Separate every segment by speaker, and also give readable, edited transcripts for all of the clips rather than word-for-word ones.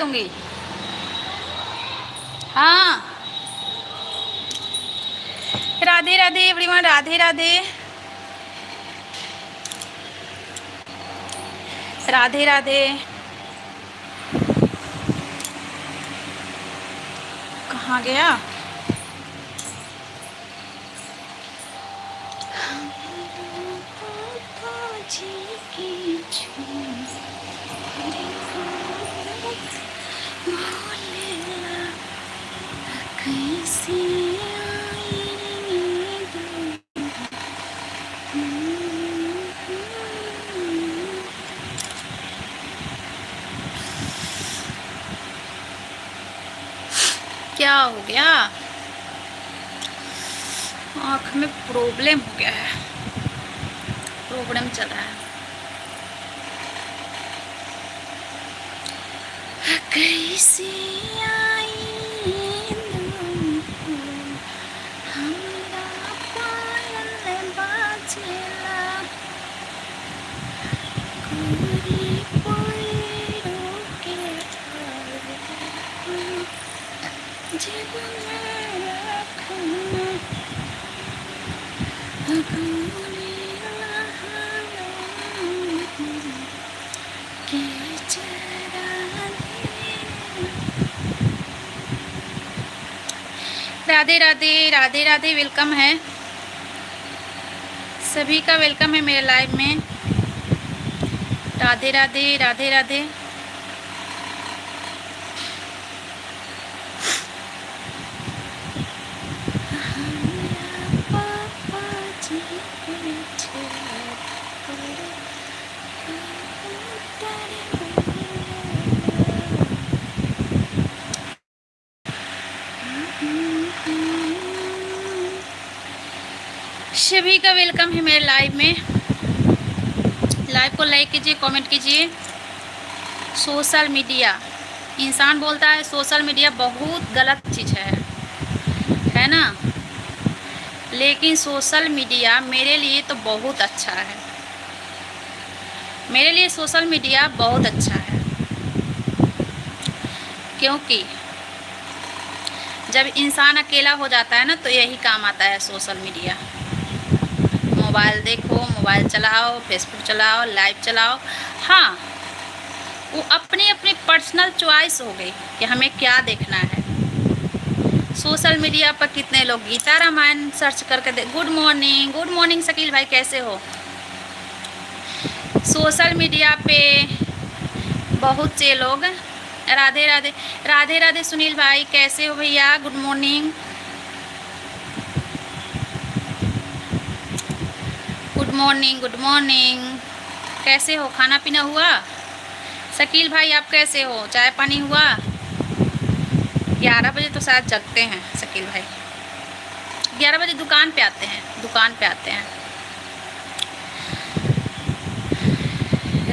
Speaker 1: दूंगी। हाँ, राधे राधे एवरीवन, राधे राधे राधे राधे। कहाँ गया? क्या हो गया? आँख में प्रॉब्लम हो गया है, प्रॉब्लम चल रहा है। कैसे आई हमरा पायल बाजेला, गोरी पैरों के जब मैं रखूं गोरी के चरा। राधे राधे राधे राधे, वेलकम है सभी का, वेलकम है मेरे लाइव में। राधे राधे राधे राधे। सभी का वेलकम है मेरे लाइव में। लाइव को लाइक कीजिए, कमेंट कीजिए। सोशल मीडिया, इंसान बोलता है सोशल मीडिया बहुत गलत चीज़ है ना, लेकिन सोशल मीडिया मेरे लिए तो बहुत अच्छा है। मेरे लिए सोशल मीडिया बहुत अच्छा है, क्योंकि जब इंसान अकेला हो जाता है ना तो यही काम आता है सोशल मीडिया। मोबाइल देखो, मोबाइल चलाओ, फेसबुक चलाओ, लाइव चलाओ। हाँ, वो अपनी अपनी पर्सनल चॉइस हो गई कि हमें क्या देखना है। सोशल मीडिया पर कितने लोग गीता रामायण सर्च करके good morning, good morning Shakeel भाई, कैसे हो? सोशल मीडिया पे बहुत से लोग, राधे राधे राधे राधे सुनील भाई, कैसे हो भैया? Good morning, good morning, good morning. कैसे हो? खाना पीना हुआ? शकील भाई आप कैसे हो? चाय पानी हुआ? 11 बजे तो शायद जगते हैं शकील भाई, 11 बजे दुकान पे आते हैं, दुकान पे आते हैं।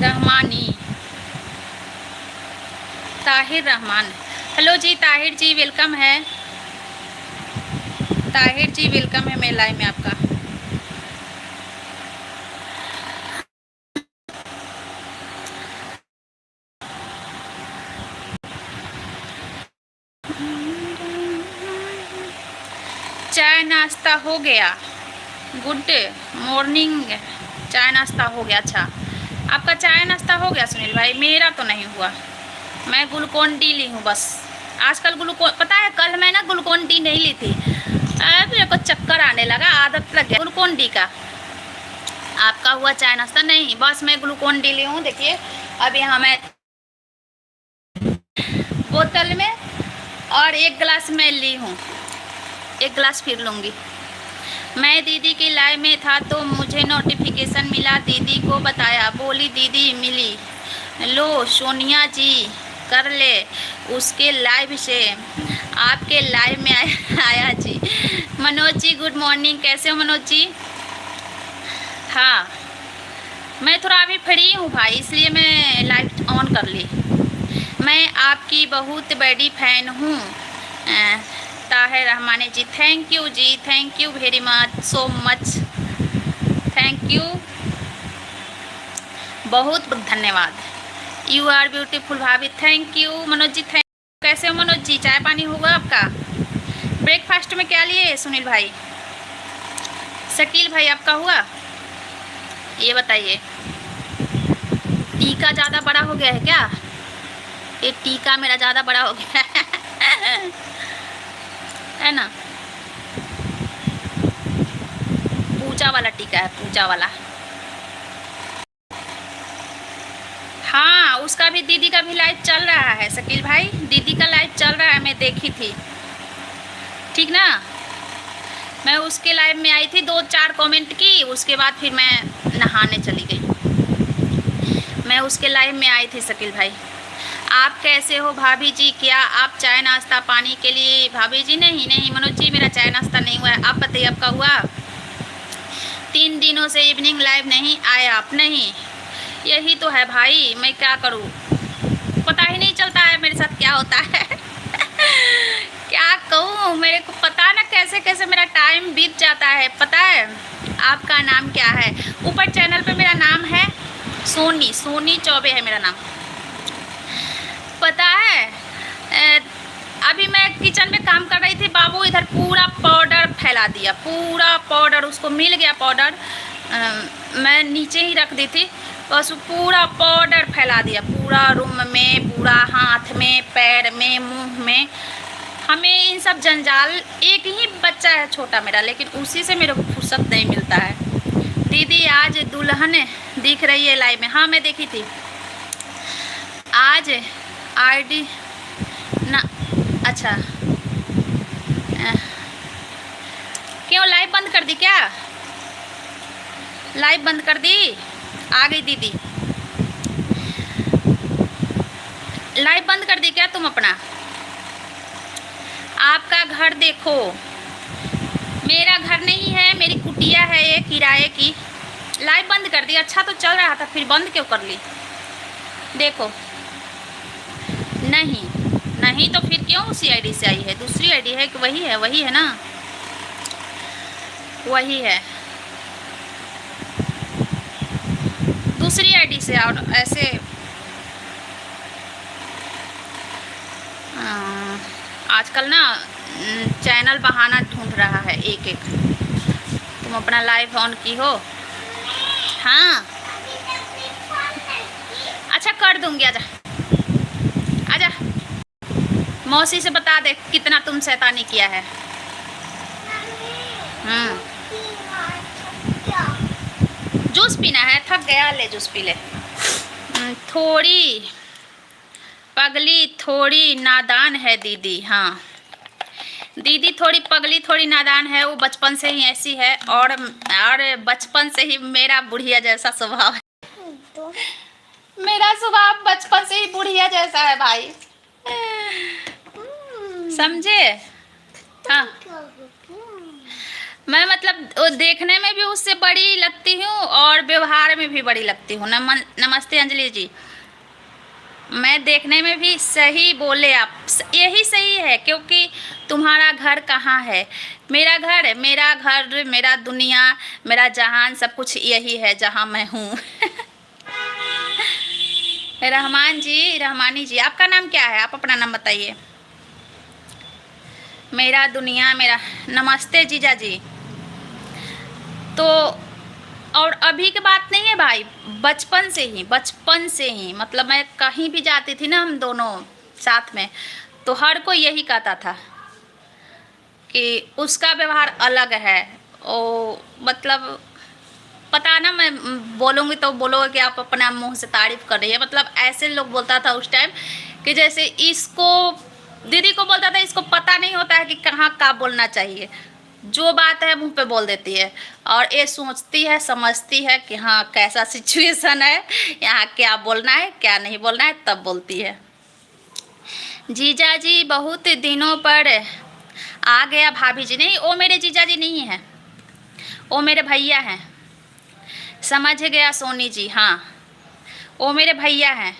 Speaker 1: रहमानी, ताहिर रहमान, हेलो जी ताहिर जी, वेलकम है। ताहिर जी वेलकम है मेरे लाइव में आपका। चाय नाश्ता हो गया? गुड मॉर्निंग, चाय नाश्ता हो गया। अच्छा, आपका चाय नाश्ता हो गया सुनील भाई? मेरा तो नहीं हुआ, मैं ग्लूकोन डी ली हूँ बस। आजकल ग्लूकोन, पता है कल मैं ना ग्लूकोन डी नहीं ली थी, मेरे को चक्कर आने लगा, आदत लग गया ग्लूकोन डी का। आपका हुआ चाय नाश्ता? नहीं, बस मैं ग्लूकोन डी ली हूँ। देखिए अभी यहाँ मैं बोतल में और 1 गिलास मैं ली हूँ, 1 गिलास फिर लूँगी। मैं दीदी की लाइव में था तो मुझे नोटिफिकेशन मिला, दीदी को बताया, बोली दीदी मिली, लो सोनिया जी कर ले उसके लाइव से, आपके लाइव में आया जी। मनोज जी गुड मॉर्निंग, कैसे हो मनोज जी? हाँ, मैं थोड़ा अभी फ्री हूँ भाई, इसलिए मैं लाइव ऑन कर ली। मैं आपकी बहुत बड़ी फैन हूँ Tahir Rahmani ji, thank you ji, thank you very much, so much, thank you, बहुत बहुत धन्यवाद। यू आर ब्यूटीफुल भाभी, thank you Manoj ji, thank. कैसे हो मनोज जी? चाय पानी होगा आपका? ब्रेकफास्ट में क्या लिए सुनील भाई? शकील भाई आपका हुआ? ये बताइए, टीका ज़्यादा बड़ा हो गया है क्या? ये टीका मेरा ज़्यादा बड़ा हो गया है ना? पूजा वाला टीका है, पूजा वाला। हाँ, उसका भी, दीदी का भी लाइव चल रहा है शकील भाई, दीदी का लाइव चल रहा है, मैं देखी थी, ठीक ना? मैं उसके लाइव में आई थी, 2-4 कमेंट की, उसके बाद फिर मैं नहाने चली गई। मैं उसके लाइव में आई थी शकील भाई। आप कैसे हो भाभी जी? क्या आप चाय नाश्ता पानी के लिए? भाभी जी नहीं नहीं मनोज जी, मेरा चाय नाश्ता नहीं हुआ है। आप बताइए आपका हुआ? 3 दिनों से इवनिंग लाइव नहीं आए आप? नहीं, यही तो है भाई, मैं क्या करूं, पता ही नहीं चलता है मेरे साथ क्या होता है क्या कहूँ, मेरे को पता ना कैसे कैसे मेरा टाइम बीत जाता है। पता है आपका नाम क्या है? ऊपर चैनल पे मेरा नाम है सोनी, सोनी चौबे है मेरा नाम। पता है अभी मैं किचन में काम कर रही थी, बाबू इधर पूरा पाउडर फैला दिया, पूरा पाउडर, उसको मिल गया पाउडर, मैं नीचे ही रख दी थी, बस पूरा पाउडर फैला दिया, पूरा रूम में, पूरा हाथ में, पैर में, मुंह में। हमें इन सब जंजाल, एक ही बच्चा है छोटा मेरा, लेकिन उसी से मेरे को फुर्सत नहीं मिलता है। दीदी आज दुल्हन दिख रही है लाइव में? हाँ मैं देखी थी आज आईडी ना। अच्छा, क्यों लाइव बंद कर दी क्या? लाइव बंद कर दी? आ गई दीदी, लाइव बंद कर दी क्या तुम अपना? आपका घर देखो, मेरा घर नहीं है, मेरी कुटिया है ये किराए की। लाइव बंद कर दी? अच्छा तो चल रहा था, फिर बंद क्यों कर ली? देखो, नहीं नहीं तो फिर क्यों उसी आईडी से आई है? दूसरी आईडी है कि वही है? वही है ना, वही है, दूसरी आईडी से। और ऐसे आजकल ना चैनल बहाना ढूंढ रहा है एक एक। तुम अपना लाइव ऑन की हो? हाँ अच्छा कर दूंगी, आजा आजा, मौसी से बता दे कितना तुम शैतानी किया है। जूस पीना है? थक गया, ले जूस पी ले। थोड़ी पगली थोड़ी नादान है दीदी। हाँ दीदी थोड़ी पगली थोड़ी नादान है, वो बचपन से ही ऐसी है, और बचपन से ही मेरा बुढ़िया जैसा स्वभाव है। मेरा स्वभाव बचपन से ही बुढ़िया जैसा है भाई, समझे? हाँ मैं मतलब वो देखने में भी उससे बड़ी लगती हूँ और व्यवहार में भी बड़ी लगती हूँ। नमस्ते अंजलि जी, मैं देखने में भी सही बोले आप, यही सही है, क्योंकि तुम्हारा घर कहाँ है? मेरा घर, मेरा दुनिया, मेरा जहान, सब कुछ यही है जहाँ मैं हूँ रहमान जी, रहमानी जी, आपका नाम क्या है? आप अपना नाम बताइए। मेरा दुनिया मेरा, नमस्ते जीजा जी। तो और अभी की बात नहीं है भाई, बचपन से ही मतलब मैं कहीं भी जाती थी ना, हम दोनों साथ में, तो हर कोई यही कहता था कि उसका व्यवहार अलग है। ओ मतलब पता ना, मैं बोलूँगी तो बोलोगे कि आप अपना मुंह से तारीफ कर रही है, मतलब ऐसे लोग बोलता था उस टाइम कि जैसे इसको, दीदी को बोलता था इसको पता नहीं होता है कि कहाँ का बोलना चाहिए, जो बात है मुंह पे बोल देती है, और ये सोचती है समझती है कि हाँ कैसा सिचुएशन है, यहाँ क्या बोलना है क्या नहीं बोलना है, तब बोलती है। जीजा जी बहुत दिनों पर आ गया भाभी जी। नहीं, वो मेरे जीजा जी नहीं है, वो मेरे भैया हैं, समझ गया सोनी जी। हाँ वो मेरे भैया हैं,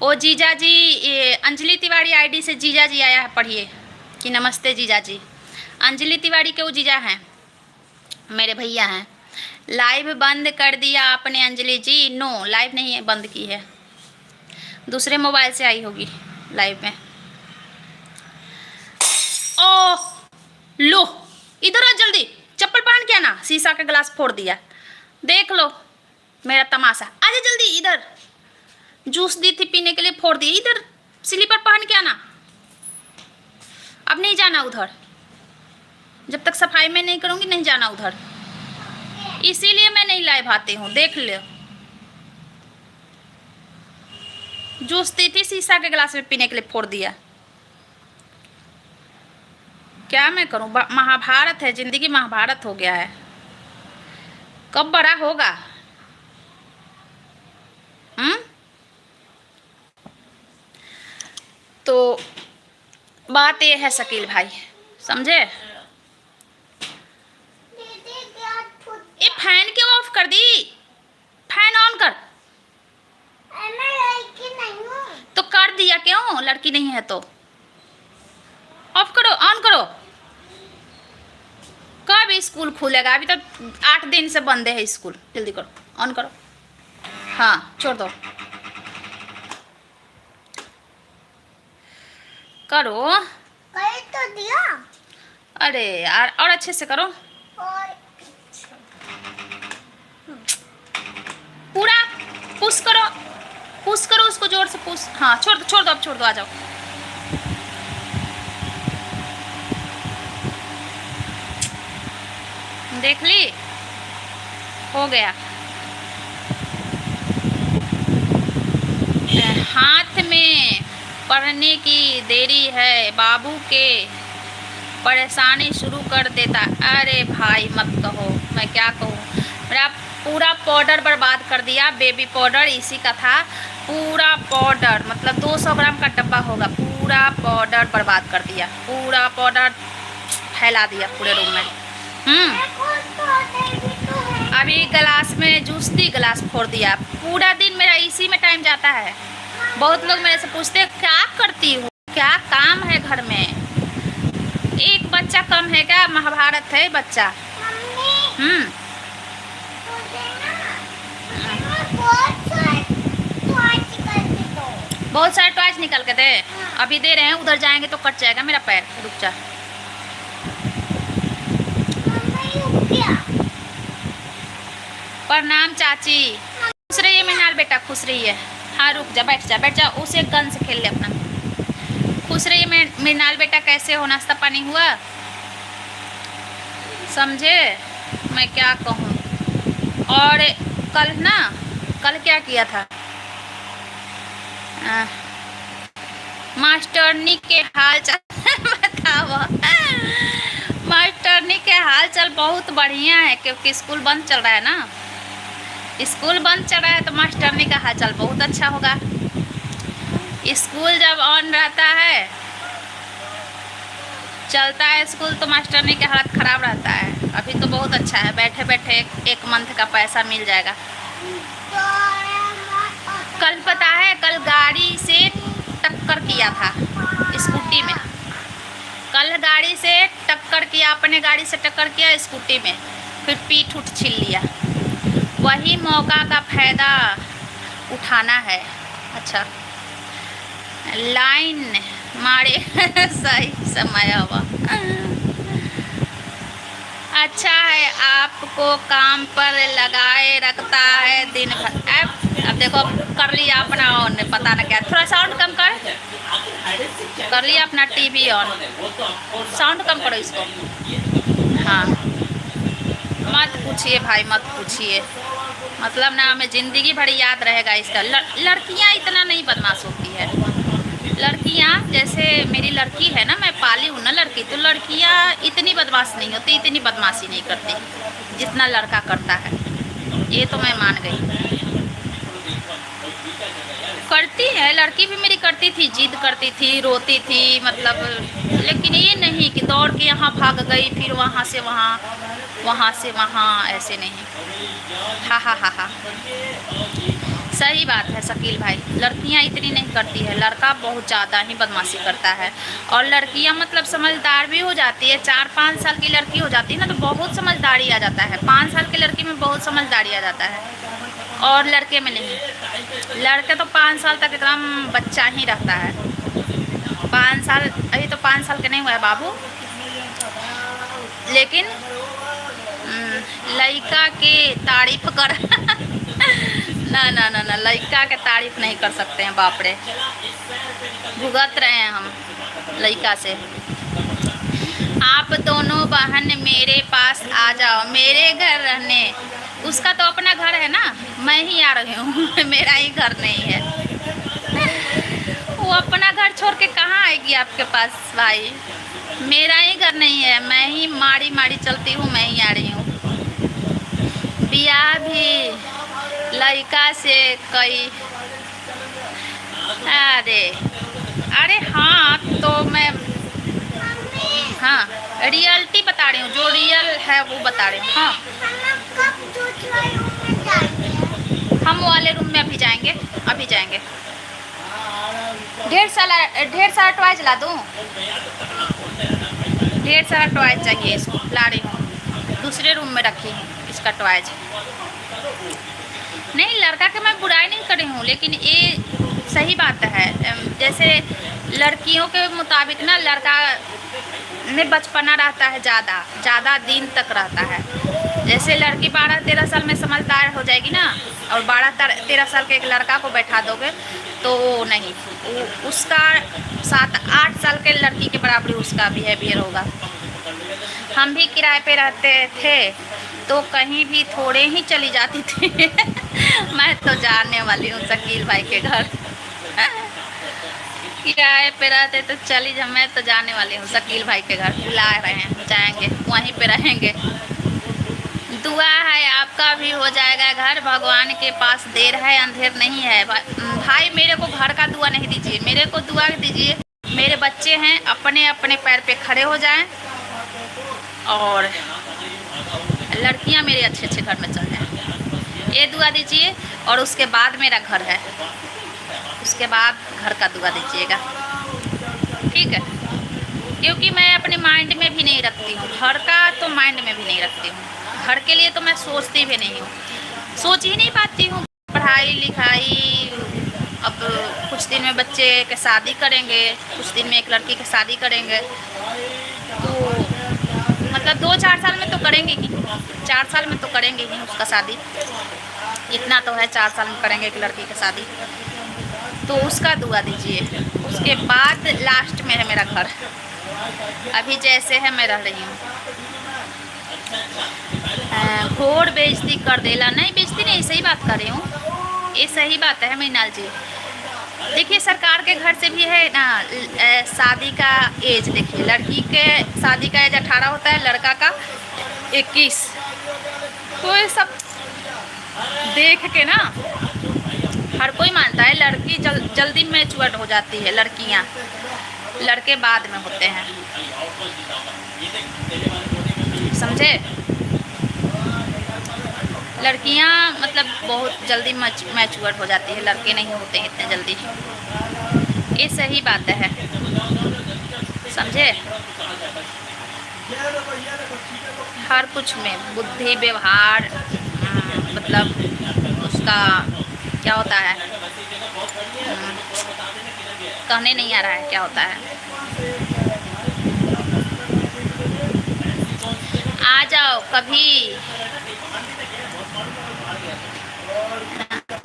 Speaker 1: वो जीजा जी, ये अंजलि तिवारी आईडी से जीजा जी आया है, पढ़िए कि नमस्ते जीजा जी। अंजलि तिवारी के वो जीजा हैं, मेरे भैया हैं। लाइव बंद कर दिया आपने अंजलि जी? नो लाइव नहीं बंद की है, दूसरे मोबाइल से आई होगी लाइव में। ओ लो, इधर आ जल्दी, चप्पल पहन के आना। शीशा का गिलास फोड़ दिया, देख लो मेरा तमाशा। आजा जल्दी इधर, जूस दी थी पीने के लिए, फोड़ दी। इधर स्लीपर पहन के आना। अब नहीं जाना उधर, जब तक सफाई में नहीं करूंगी नहीं जाना उधर। इसीलिए मैं नहीं लाइव आती हूँ, देख लो। जूस दी थी शीशा के गिलास में पीने के लिए, फोड़ दिया। क्या मैं करूं, महाभारत है जिंदगी, महाभारत हो गया है। कब बड़ा होगा? तो बात ये है शकील भाई, समझे? ये फैन क्यों ऑफ कर दी? फैन ऑन कर।
Speaker 2: मैं लड़की नहीं हूँ।
Speaker 1: तो कर दिया क्यों? लड़की नहीं है तो ऑफ करो, ऑन करो। कब स्कूल खुलेगा? अभी तक 8 दिन से बंद है स्कूल। जल्दी करो, ऑन करो। हाँ छोड़ दो, करो।
Speaker 2: कर तो दिया।
Speaker 1: अरे यार, और अच्छे से करो।
Speaker 2: और
Speaker 1: पूरा पुश करो, पुश करो उसको जोर से, पुश। हाँ छोड़ दो, छोड़ दो, अब छोड़ दो, आ जाओ। देख ली, हो गया। हाथ में पढ़ने की देरी है, बाबू के परेशानी शुरू कर देता। अरे भाई मत कहो, मैं क्या कहूँ। मेरा पूरा पाउडर बर्बाद कर दिया, बेबी पाउडर इसी का था। पूरा पाउडर मतलब 200 ग्राम का डब्बा होगा, पूरा पाउडर बर्बाद कर दिया। पूरा पाउडर फैला दिया पूरे रूम में। अभी गिलास में जूस दी, गिलास फोड़ दिया। पूरा दिन मेरा इसी में टाइम जाता है। बहुत लोग मेरे से पूछते हैं क्या करती हूँ, क्या काम है घर में? एक बच्चा कम है क्या? महाभारत है बच्चा। बहुत सारे टॉयज निकल के दे। अभी दे रहे हैं, उधर जाएंगे तो कट जाएगा मेरा पैर। रुक जा। प्रणाम चाची। खुश रहिए मिनाल बेटा, खुश रहिए। हाँ रुक जा, बैठ जा, बैठ जा। उसे गन से खेल ले अपना। खुश रहिए मिनाल बेटा, कैसे हो? नाश्ता पानी हुआ? समझे मैं क्या कहूँ। और कल ना, कल क्या किया था? मास्टरनी के हाल चाल बताओ। मास्टरनी के हाल चाल बहुत बढ़िया है, क्योंकि स्कूल बंद चल रहा है ना। स्कूल बंद चल रहा है तो मास्टरनी का हाल चाल बहुत अच्छा होगा। स्कूल जब ऑन रहता है, चलता है स्कूल, तो मास्टरनी की हालत ख़राब रहता है। अभी तो बहुत अच्छा है, बैठे बैठे एक मंथ का पैसा मिल जाएगा। कल पता है, कल गाड़ी से टक्कर किया था स्कूटी में। कल गाड़ी से टक्कर किया, अपने गाड़ी से टक्कर किया स्कूटी में, फिर पीठ उठ छिल लिया। वही मौका का फ़ायदा उठाना है। अच्छा लाइन मारे सही समय हुआ। अच्छा है, आपको काम पर लगाए रखता है दिन भर। अब देखो, कर लिया अपना ऑन, पता ना क्या। थोड़ा साउंड कम कर लिया अपना टीवी ऑन। साउंड कम करो इसको। हाँ मत पूछिए भाई, मत पूछिए। मतलब ना हमें ज़िंदगी भर याद रहेगा इसका। लड़कियाँ इतना नहीं बदमाश होती है। लड़कियाँ जैसे मेरी लड़की है ना, मैं पाली हूँ ना लड़की, तो लड़कियाँ इतनी बदमाश नहीं होती, इतनी बदमाशी नहीं करती जितना लड़का करता है। ये तो मैं मान गई। करती है लड़की भी मेरी, करती थी, जिद करती थी, रोती थी मतलब। लेकिन ये नहीं कि दौड़ के यहाँ भाग गई, फिर वहाँ से वहाँ, वहाँ से वहाँ, ऐसे नहीं। हा हा हा हा, सही बात है शकील भाई। लड़कियाँ इतनी नहीं करती है, लड़का बहुत ज़्यादा ही बदमाशी करता है। और लड़कियाँ मतलब समझदार भी हो जाती है। 4-5 साल की लड़की हो जाती है ना, तो बहुत समझदारी आ जाता है। 5 साल की लड़की में बहुत समझदारी आ जाता है। और लड़के में नहीं। लड़के तो 5 साल तक एकदम बच्चा ही रहता है। 5 साल, अभी तो 5 साल के नहीं हुआ है बाबू, लेकिन लड़का के तारीफ कर ना ना ना ना, लड़का के तारीफ नहीं कर सकते हैं, बाप रे, भुगत रहे हैं हम लड़का से। आप दोनों बहन मेरे पास आ जाओ, मेरे घर रहने। उसका तो अपना घर है ना, मैं ही आ रही हूँ मेरा ही घर नहीं है। वो अपना घर छोड़ के कहाँ आएगी आपके पास भाई? मेरा ही घर नहीं है, मैं ही मारी मारी चलती हूँ, मैं ही आ रही हूँ। बियाह भी लड़का से कई, अरे अरे हाँ, तो मैं हाँ रियलिटी बता रही हूँ, जो रियल है वो बता रही हूँ। हाँ,
Speaker 2: हम कब दूसरे रूम में जाएंगे?
Speaker 1: हम वाले रूम में अभी जाएंगे, अभी जाएंगे। ढेर सारा टॉय ला दूँ? ढेर सारा टॉय चाहिए इसको, ला रही हूँ। दूसरे रूम में रखी है इसका टॉयज। नहीं, लड़का के मैं बुराई नहीं कर रही हूँ, लेकिन ये सही बात है। जैसे लड़कियों के मुताबिक ना, लड़का में बचपना रहता है, ज़्यादा दिन तक रहता है। जैसे लड़की 12-13 साल में समझदार हो जाएगी ना, और 12-13 साल के एक लड़का को बैठा दोगे तो नहीं, उसका 7-8 साल के लड़की के बराबरी उसका बिहेवियर होगा। हम भी किराए पे रहते थे तो कहीं भी थोड़े ही चली जाती थी मैं तो जाने वाली हूँ शकील भाई के घर किराए पे रहते तो चली जा, मैं तो जाने वाली हूँ शकील भाई के घर, बुला रहे हैं, जाएंगे, वहीं पे रहेंगे। दुआ है आपका भी हो जाएगा घर, भगवान के पास देर है अंधेर नहीं है। भाई मेरे को घर का दुआ नहीं दीजिए, मेरे को दुआ दीजिए मेरे बच्चे हैं अपने अपने पैर पे खड़े हो जाएं और लड़कियां मेरे अच्छे अच्छे घर में चल जाएं, ये दुआ दीजिए। और उसके बाद मेरा घर है, उसके बाद घर का दुआ दीजिएगा, ठीक है? क्योंकि मैं अपने माइंड में भी नहीं रखती हूँ, घर का तो माइंड में भी नहीं रखती हूँ। घर के लिए तो मैं सोचती भी नहीं हूँ, सोच ही नहीं पाती हूँ। पढ़ाई लिखाई, अब कुछ दिन में बच्चे के शादी करेंगे, कुछ दिन में एक लड़की की शादी करेंगे, तो मतलब 2-4 साल में तो करेंगे ही, 4 साल में तो करेंगे ही उसका शादी, इतना तो है, 4 साल में करेंगे एक लड़की की शादी। तो उसका दुआ दीजिए। उसके बाद लास्ट में है मेरा घर, अभी जैसे है मैं रह रही हूँ। घोर बेइज्जती कर देला, नहीं बेइज्जती नहीं, सही बात कर रही हूँ, ये सही बात है मृणाल जी। देखिए सरकार के घर से भी है ना शादी का एज, देखिए लड़की के शादी का एज 18 होता है, लड़का का 21। तो ये सब देख के ना हर कोई मानता है लड़की जल्दी मैच्योर हो जाती है, लड़कियां, लड़के बाद में होते हैं, समझे? लड़कियां मतलब बहुत जल्दी मैच्योर हो जाती है, लड़के नहीं होते हैं इतने जल्दी, ये सही बात है, समझे? हर कुछ में बुद्धि व्यवहार, मतलब उसका क्या होता है, कहने नहीं आ रहा है क्या होता है। आ जाओ कभी,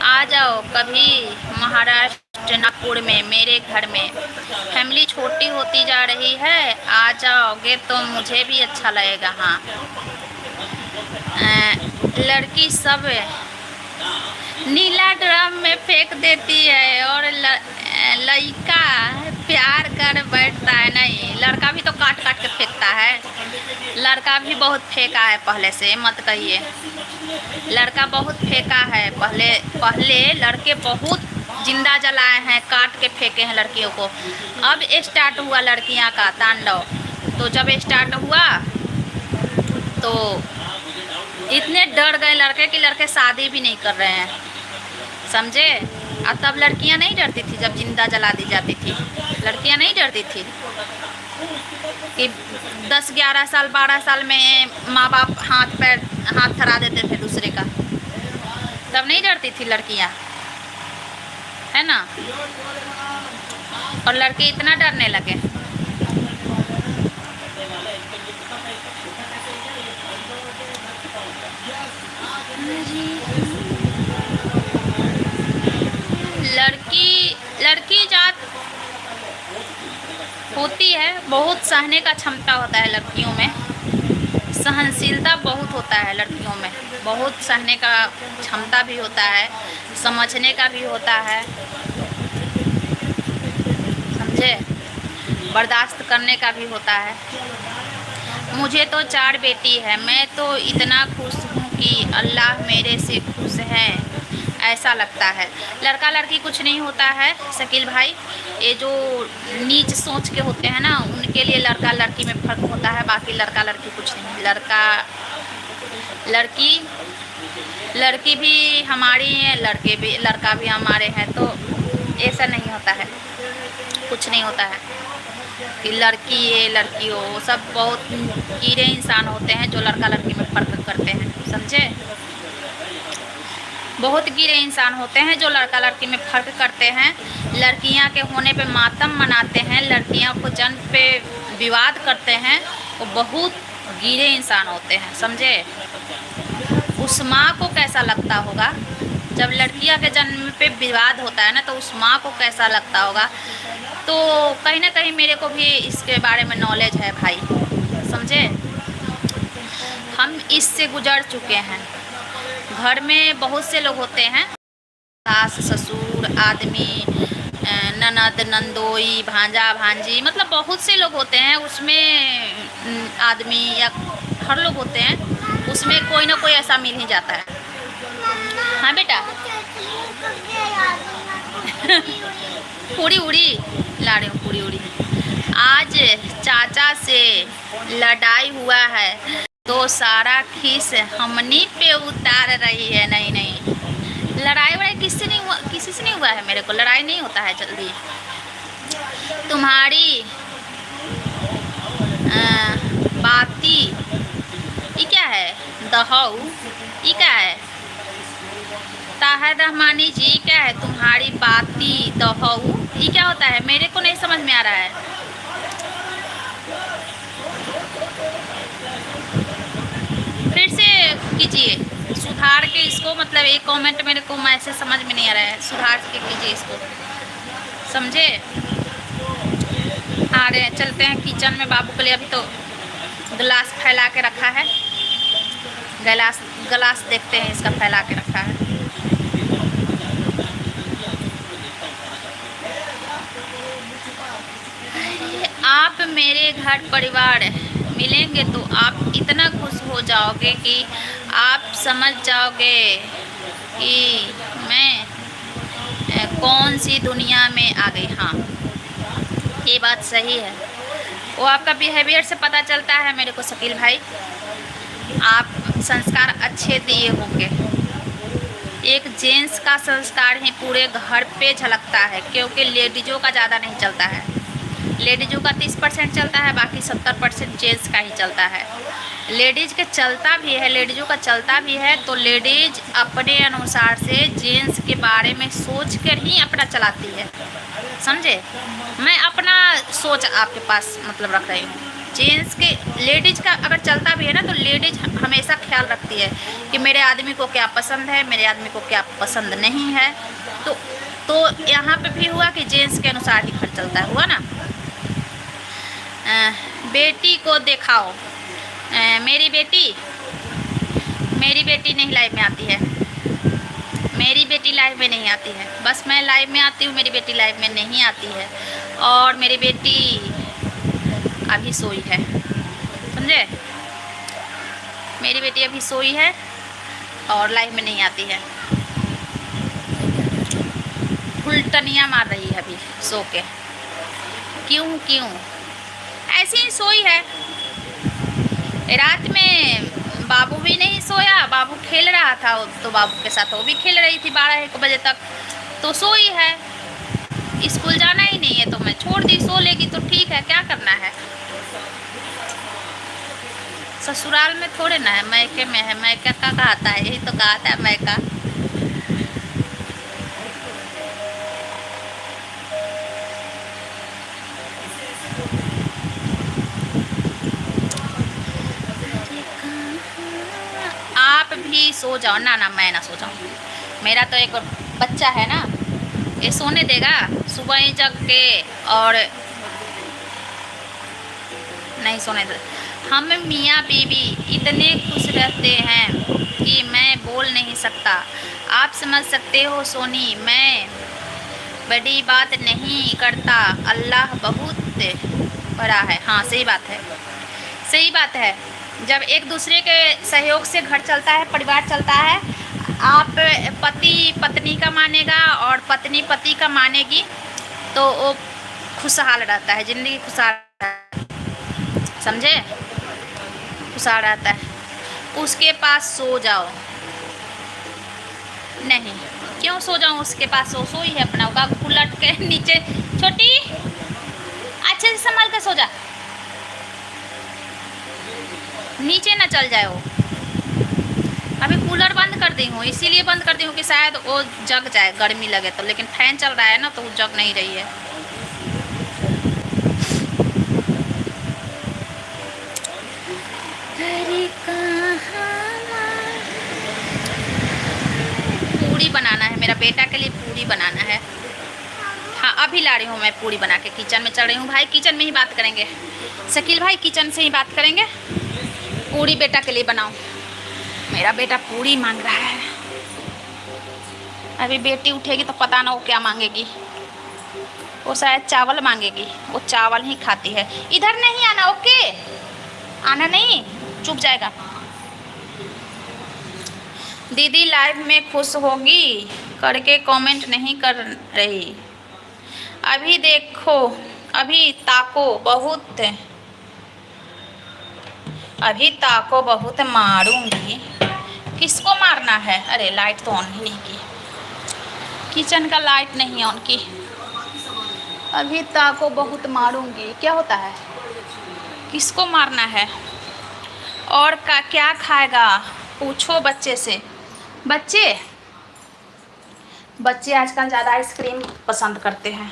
Speaker 1: आ जाओ कभी महाराष्ट्र नागपुर में मेरे घर में, फैमिली छोटी होती जा रही है, आ जाओगे तो मुझे भी अच्छा लगेगा। हाँ, लड़की सब नीला ड्रम में फेंक देती है और लड़का प्यार कर बैठता है। नहीं, लड़का भी तो काट काट के फेंकता है, लड़का भी बहुत फेंका है पहले से, मत कहिए, लड़का बहुत फेंका है पहले लड़के बहुत जिंदा जलाए हैं, काट के फेंके हैं लड़कियों को। अब स्टार्ट हुआ लड़कियां का तांडव, तो जब स्टार्ट हुआ तो इतने डर गए लड़के कि लड़के शादी भी नहीं कर रहे हैं, समझे? और तब लड़कियां नहीं डरती थी, जब जिंदा जला दी जाती थी लड़कियां नहीं डरती थी कि 10-11 साल 12 साल में माँ बाप हाथ थरा देते थे दूसरे का, तब नहीं डरती थी लड़कियां, है ना? और लड़के इतना डरने लगे। लड़की जात होती है, बहुत सहने का क्षमता होता है लड़कियों में, सहनशीलता बहुत होता है लड़कियों में, बहुत सहने का क्षमता भी होता है, समझने का भी होता है, समझे? बर्दाश्त करने का भी होता है। मुझे तो 4 बेटी है, मैं तो इतना खुश हूँ कि अल्लाह मेरे से खुश है, ऐसा लगता है। लड़का लड़की कुछ नहीं होता है शकील भाई, ये जो नीच सोच के होते हैं ना, उनके लिए लड़का लड़की में फ़र्क होता है, बाकी लड़का लड़की कुछ नहीं। लड़की भी हमारी है, लड़का भी हमारे हैं, तो ऐसा नहीं होता है, कुछ नहीं होता है कि लड़की ये लड़की हो। वो सब बहुत कीड़े इंसान होते हैं जो लड़का लड़की में फ़र्क करते हैं, समझे? बहुत गिरे इंसान होते हैं जो लड़का लड़की में फ़र्क करते हैं, लड़कियां के होने पे मातम मनाते हैं, लड़कियां को जन्म पे विवाद करते हैं, वो बहुत गिरे इंसान होते हैं, समझे? उस माँ को कैसा लगता होगा जब लड़कियां के जन्म पे विवाद होता है ना, तो उस माँ को कैसा लगता होगा। तो कहीं ना कहीं मेरे को भी इसके बारे में नॉलेज है भाई, समझे? हम इससे गुजर चुके हैं। घर में बहुत से लोग होते हैं, सास ससुर आदमी, ननद नंदोई, भांजा भांजी, मतलब बहुत से लोग होते हैं, उसमें आदमी या हर लोग होते हैं, उसमें कोई ना कोई ऐसा मिल ही जाता है। हाँ बेटा पूरी उड़ी ला रही हूँ, पूरी उड़ी। आज चाचा से लड़ाई हुआ है तो सारा खीस हमनी पे उतार रही है। नहीं नहीं, लड़ाई वड़ाई किसी से नहीं हुआ है, मेरे को लड़ाई नहीं होता है जल्दी। तुम्हारी बाती ये क्या है, दहाऊ ये क्या है, ताहिर रहमानी जी क्या है, तुम्हारी बाती दहाऊ ये क्या होता है, मेरे को नहीं समझ में आ रहा है। फिर से कीजिए सुधार के इसको, मतलब एक कमेंट मेरे को मैसेज समझ में नहीं आ रहा है, सुधार के कीजिए इसको, समझे? आ रहे हैं, चलते हैं किचन में। बाबू के लिए अभी तो गिलास फैला के रखा है, गिलास देखते हैं इसका फैला के रखा है। आप मेरे घर परिवार मिलेंगे तो आप इतना खुश हो जाओगे कि आप समझ जाओगे कि मैं कौन सी दुनिया में आ गई। हाँ ये बात सही है, वो आपका बिहेवियर से पता चलता है मेरे को शकील भाई, आप संस्कार अच्छे दिए होंगे। एक जेंट्स का संस्कार ही पूरे घर पे झलकता है, क्योंकि लेडीज़ों का ज़्यादा नहीं चलता है, लेडीज़ों का 30% चलता है, बाकी 70% जेंट्स का ही चलता है। लेडीज़ के चलता भी है, लेडीज़ों का चलता भी है, तो लेडीज़ अपने अनुसार से जेंट्स के बारे में सोच कर ही अपना चलाती है, समझे? मैं अपना सोच आपके पास मतलब रख रही हूँ। जेंट्स के लेडीज़ का अगर चलता भी है ना, तो लेडीज़ हमेशा ख्याल रखती है कि मेरे आदमी को क्या पसंद है, मेरे आदमी को क्या पसंद नहीं है। तो यहाँ पे भी हुआ कि जेंट्स के अनुसार ही घर चलता है, हुआ ना। बेटी को दिखाओ। मेरी बेटी नहीं लाइव में आती है, मेरी बेटी लाइव में नहीं आती है, बस मैं लाइव में आती हूँ, मेरी बेटी लाइव में नहीं आती है। और मेरी बेटी अभी सोई है, समझे? मेरी बेटी अभी सोई है और लाइव में नहीं आती है, उल्टनियाँ मार रही है अभी सो के। क्यों ऐसे ही सोई है। रात में बाबू भी नहीं सोया, बाबू खेल रहा था, तो बाबू के साथ वो भी खेल रही थी 12-1 बजे तक, तो सोई है। स्कूल जाना ही नहीं है तो मैं छोड़ दी, सो लेगी तो ठीक है, क्या करना है। ससुराल में थोड़े ना है, मैके में है, मैका का कहता है, यही तो कहता है मैका। सो जाओ। ना ना, मैं ना सो जाऊँ, मेरा तो एक बच्चा है ना, ये सोने देगा सुबह ही जग के, और नहीं सोने दे। हम मियाँ बीवी इतने खुश रहते हैं कि मैं बोल नहीं सकता। आप समझ सकते हो सोनी, मैं बड़ी बात नहीं करता, अल्लाह बहुत बड़ा है। हाँ सही बात है, सही बात है। जब एक दूसरे के सहयोग से घर चलता है, परिवार चलता है, आप पति पत्नी का मानेगा और पत्नी पति का मानेगी, तो वो खुशहाल रहता है, ज़िंदगी खुशहाल रहता है, समझे, खुशहाल रहता है। उसके पास सो जाओ। नहीं, क्यों सो जाऊँ उसके पास? सो सोई है अपना, बाग उलट के नीचे। छोटी अच्छे से संभाल के सो जा, नीचे ना चल जाए वो। अभी कूलर बंद कर दी हूँ, इसीलिए बंद कर दी हूँ कि शायद वो जग जाए, गर्मी लगे तो, लेकिन फैन चल रहा है ना, तो वो जग नहीं रही है। पूरी बनाना है, मेरा बेटा के लिए पूरी बनाना है। हाँ अभी ला रही हूँ मैं पूरी बना के, किचन में चल रही हूँ। भाई किचन में ही बात करेंगे, शकील भाई किचन से ही बात करेंगे। पूरी बेटा के लिए बनाओ, मेरा बेटा पूरी मांग रहा है। अभी बेटी उठेगी तो पता ना वो क्या मांगेगी, वो शायद चावल मांगेगी, वो चावल ही खाती है। इधर नहीं आना, ओके, आना नहीं, चुप जाएगा। दीदी लाइव में खुश होगी करके कमेंट नहीं कर रही। अभी देखो, अभी ताको बहुत, अभी ताको बहुत मारूंगी। किसको मारना है? अरे लाइट तो ऑन ही नहीं की, किचन का लाइट नहीं ऑन की। अभी ताको बहुत मारूंगी, क्या होता है? किसको मारना है? और का क्या खाएगा पूछो बच्चे से। बच्चे आजकल ज़्यादा आइसक्रीम पसंद करते हैं,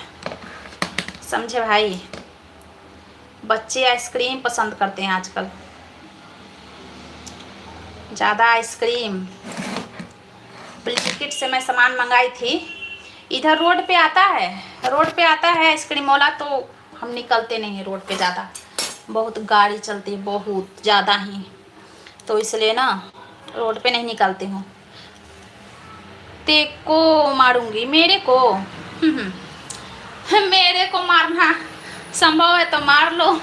Speaker 1: समझे भाई, बच्चे आइसक्रीम पसंद करते हैं आजकल, ज़्यादा आइसक्रीम। ब्लिंकिट से मैं सामान मंगाई थी, इधर रोड पे आता है आइसक्रीम वाला, तो हम निकलते नहीं हैं रोड पे ज़्यादा, बहुत गाड़ी चलती है, बहुत ज़्यादा ही, तो इसलिए ना रोड पे नहीं निकलती हूँ। तेको मारूंगी, मेरे को मेरे को मारना संभव है तो मार लो,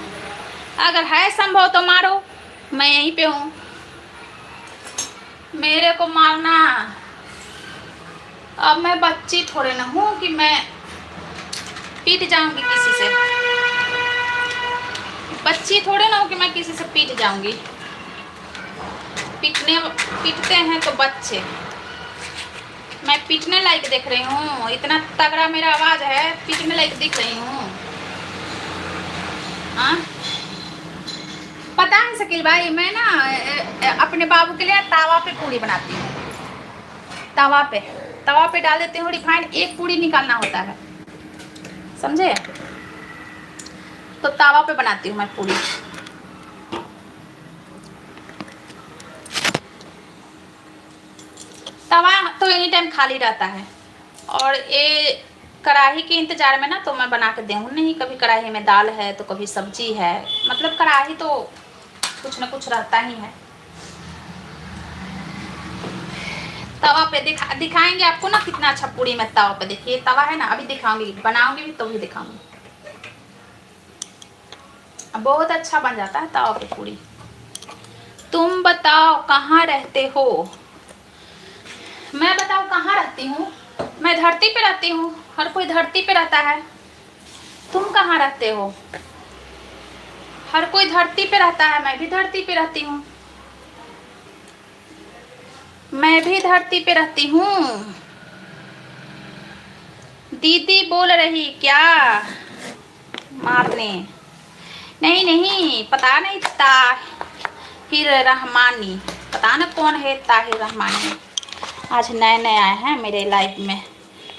Speaker 1: अगर है संभव तो मारो, मैं यहीं पे हूँ। मेरे को मारना, अब मैं बच्ची थोड़े ना हूँ कि मैं पीट जाऊंगी किसी से, बच्ची थोड़े ना हूँ कि मैं किसी से पीट जाऊंगी। पीटते हैं तो बच्चे, मैं पीटने लायक देख रही हूँ? इतना तगड़ा मेरा आवाज है, पीटने लायक दिख रही हूँ? हाँ पता है शकील भाई, मैं ना अपने बाबू के लिए तावा पे पूरी बनाती हूँ, तवा पे डाल देती हूँ रिफाइंड, एक पूरी निकालना होता है, समझे, तो तावा पे बनाती हूँ मैं पूरी। तवा तो एनी टाइम खाली रहता है, और ये कढ़ाई के इंतजार में ना तो मैं बना के दूँ नहीं, कभी कढ़ाई में दाल है तो कभी सब्जी है, मतलब कढ़ाई तो कुछ ना कुछ रहता ही है। तवा पे दिखाएंगे आपको ना कितना अच्छा पूरी मैं तवा पे, देखिए तवा है ना, अभी दिखाऊंगी, बनाऊंगी भी तो भी दिखाऊंगी, बहुत अच्छा बन जाता है तवा पे पूरी। तुम बताओ कहाँ रहते हो? मैं बताओ कहाँ रहती हूँ? मैं धरती पे रहती हूँ, हर कोई धरती पे रहता है। तुम कहाँ रहते हो? हर कोई धरती पे रहता है, मैं भी धरती पे रहती हूँ, मैं भी धरती पे रहती हूँ। दीदी बोल रही क्या मारने? नहीं पता नहीं, ताहिर रहमानी, पता ना कौन है ताहिर रहमानी, आज नए आए हैं मेरे लाइफ में,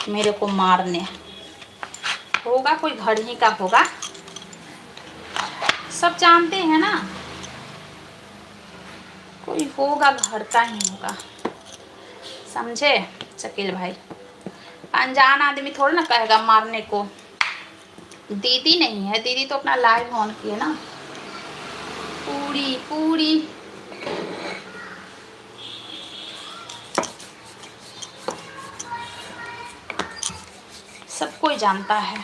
Speaker 1: मेरे को मारने। होगा कोई घर ही का होगा, सब जानते हैं ना, कोई होगा घर का ही होगा। समझे शकील भाई? अनजान आदमी थोड़ा ना कहेगा मारने को। दीदी नहीं है, दीदी तो अपना लाइव ऑन की है ना। पूरी पूरी सब कोई जानता है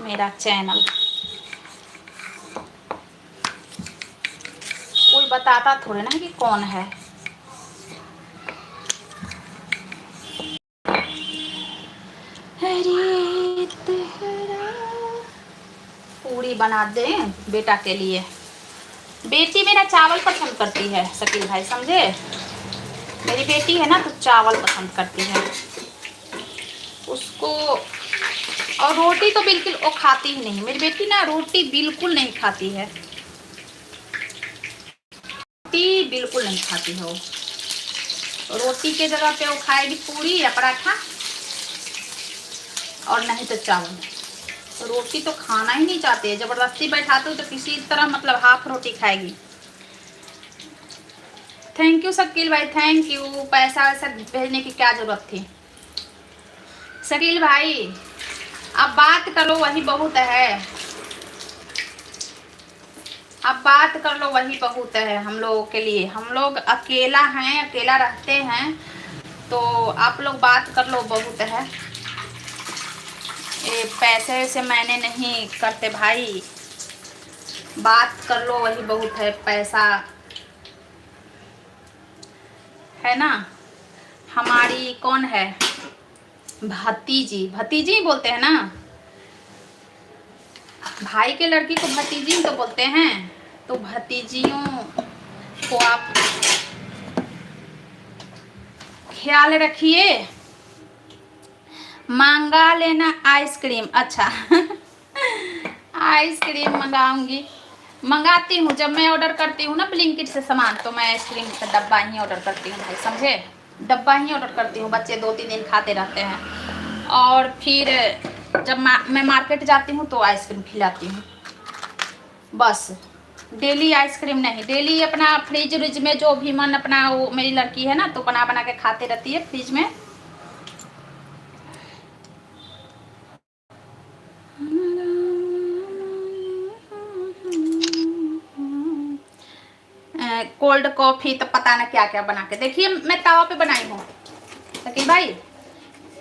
Speaker 1: मेरा चैनल, कोई बताता थोड़े ना कि कौन है। पूरी बना दें बेटा के लिए। बेटी मेरा चावल पसंद करती है शकील भाई, समझे? मेरी बेटी है ना तो चावल पसंद करती है उसको। और रोटी तो बिल्कुल वो खाती ही नहीं, मेरी बेटी ना रोटी बिल्कुल नहीं खाती है, रोटी बिल्कुल नहीं खाती है वो। रोटी के जगह पे वो खाएगी पूरी या पराठा, और नहीं तो चावल। तो रोटी तो खाना ही नहीं चाहती है, जबरदस्ती बैठाते हो तो किसी तरह मतलब हाफ रोटी खाएगी। थैंक यू शकील भाई, थैंक यू। पैसा वैसा भेजने की क्या जरूरत थी शकील भाई? अब बात कर लो वही बहुत है, अब बात कर लो वही बहुत है हम लोगों के लिए। हम लोग अकेला हैं, अकेला रहते हैं, तो आप लोग बात कर लो बहुत है। ये पैसे से मैंने नहीं करते भाई, बात कर लो वही बहुत है। पैसा है ना। हमारी कौन है भतीजी, भतीजी बोलते हैं ना, भाई के लड़की को भतीजी तो बोलते हैं। तो भतीजियों को आप ख्याल रखिए। मंगा लेना आइसक्रीम। अच्छा आइसक्रीम मंगाऊंगी, मंगाती हूँ। जब मैं ऑर्डर करती हूँ ना ब्लिंकिट से सामान, तो मैं आइसक्रीम का डब्बा ही ऑर्डर करती हूँ भाई, समझे? डब्बा ही ऑर्डर करती हूँ, बच्चे 2-3 दिन खाते रहते हैं। और फिर जब मैं मार्केट जाती हूँ तो आइसक्रीम खिलाती हूँ बस। डेली आइसक्रीम नहीं, डेली अपना फ्रिज व्रिज में जो भी मन अपना, वो मेरी लड़की है ना तो बना बना के खाते रहती है फ्रिज में। कोल्ड कॉफ़ी तो पता ना क्या क्या बना के। देखिए मैं तवा पे बनाई हूँ शकील भाई,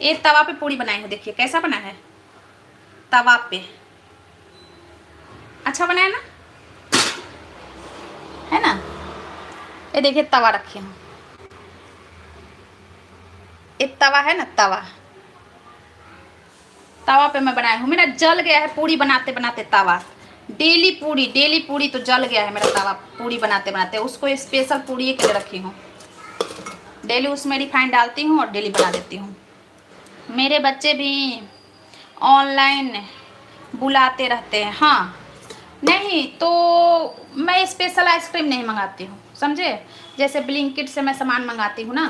Speaker 1: ये तवा पे पूरी बनाई हूँ, देखिए कैसा बना है तवा पे। अच्छा बना है ना, है ना? ये देखिए तवा रखी हूँ, ये तवा है ना, तवा तवा पे मैं बनाई हूँ। मेरा जल गया है पूरी बनाते बनाते तवा। डेली पूरी तो जल गया है मेरा तवा पूरी बनाते बनाते। उसको स्पेशल पूरी के लिए रखी हूँ, डेली उसमें रिफाइंड डालती हूँ और डेली बना देती हूँ। मेरे बच्चे भी ऑनलाइन बुलाते रहते हैं। हाँ नहीं तो मैं स्पेशल आइसक्रीम नहीं मंगाती हूँ, समझे? जैसे ब्लिंकिट से मैं सामान मंगाती हूँ ना,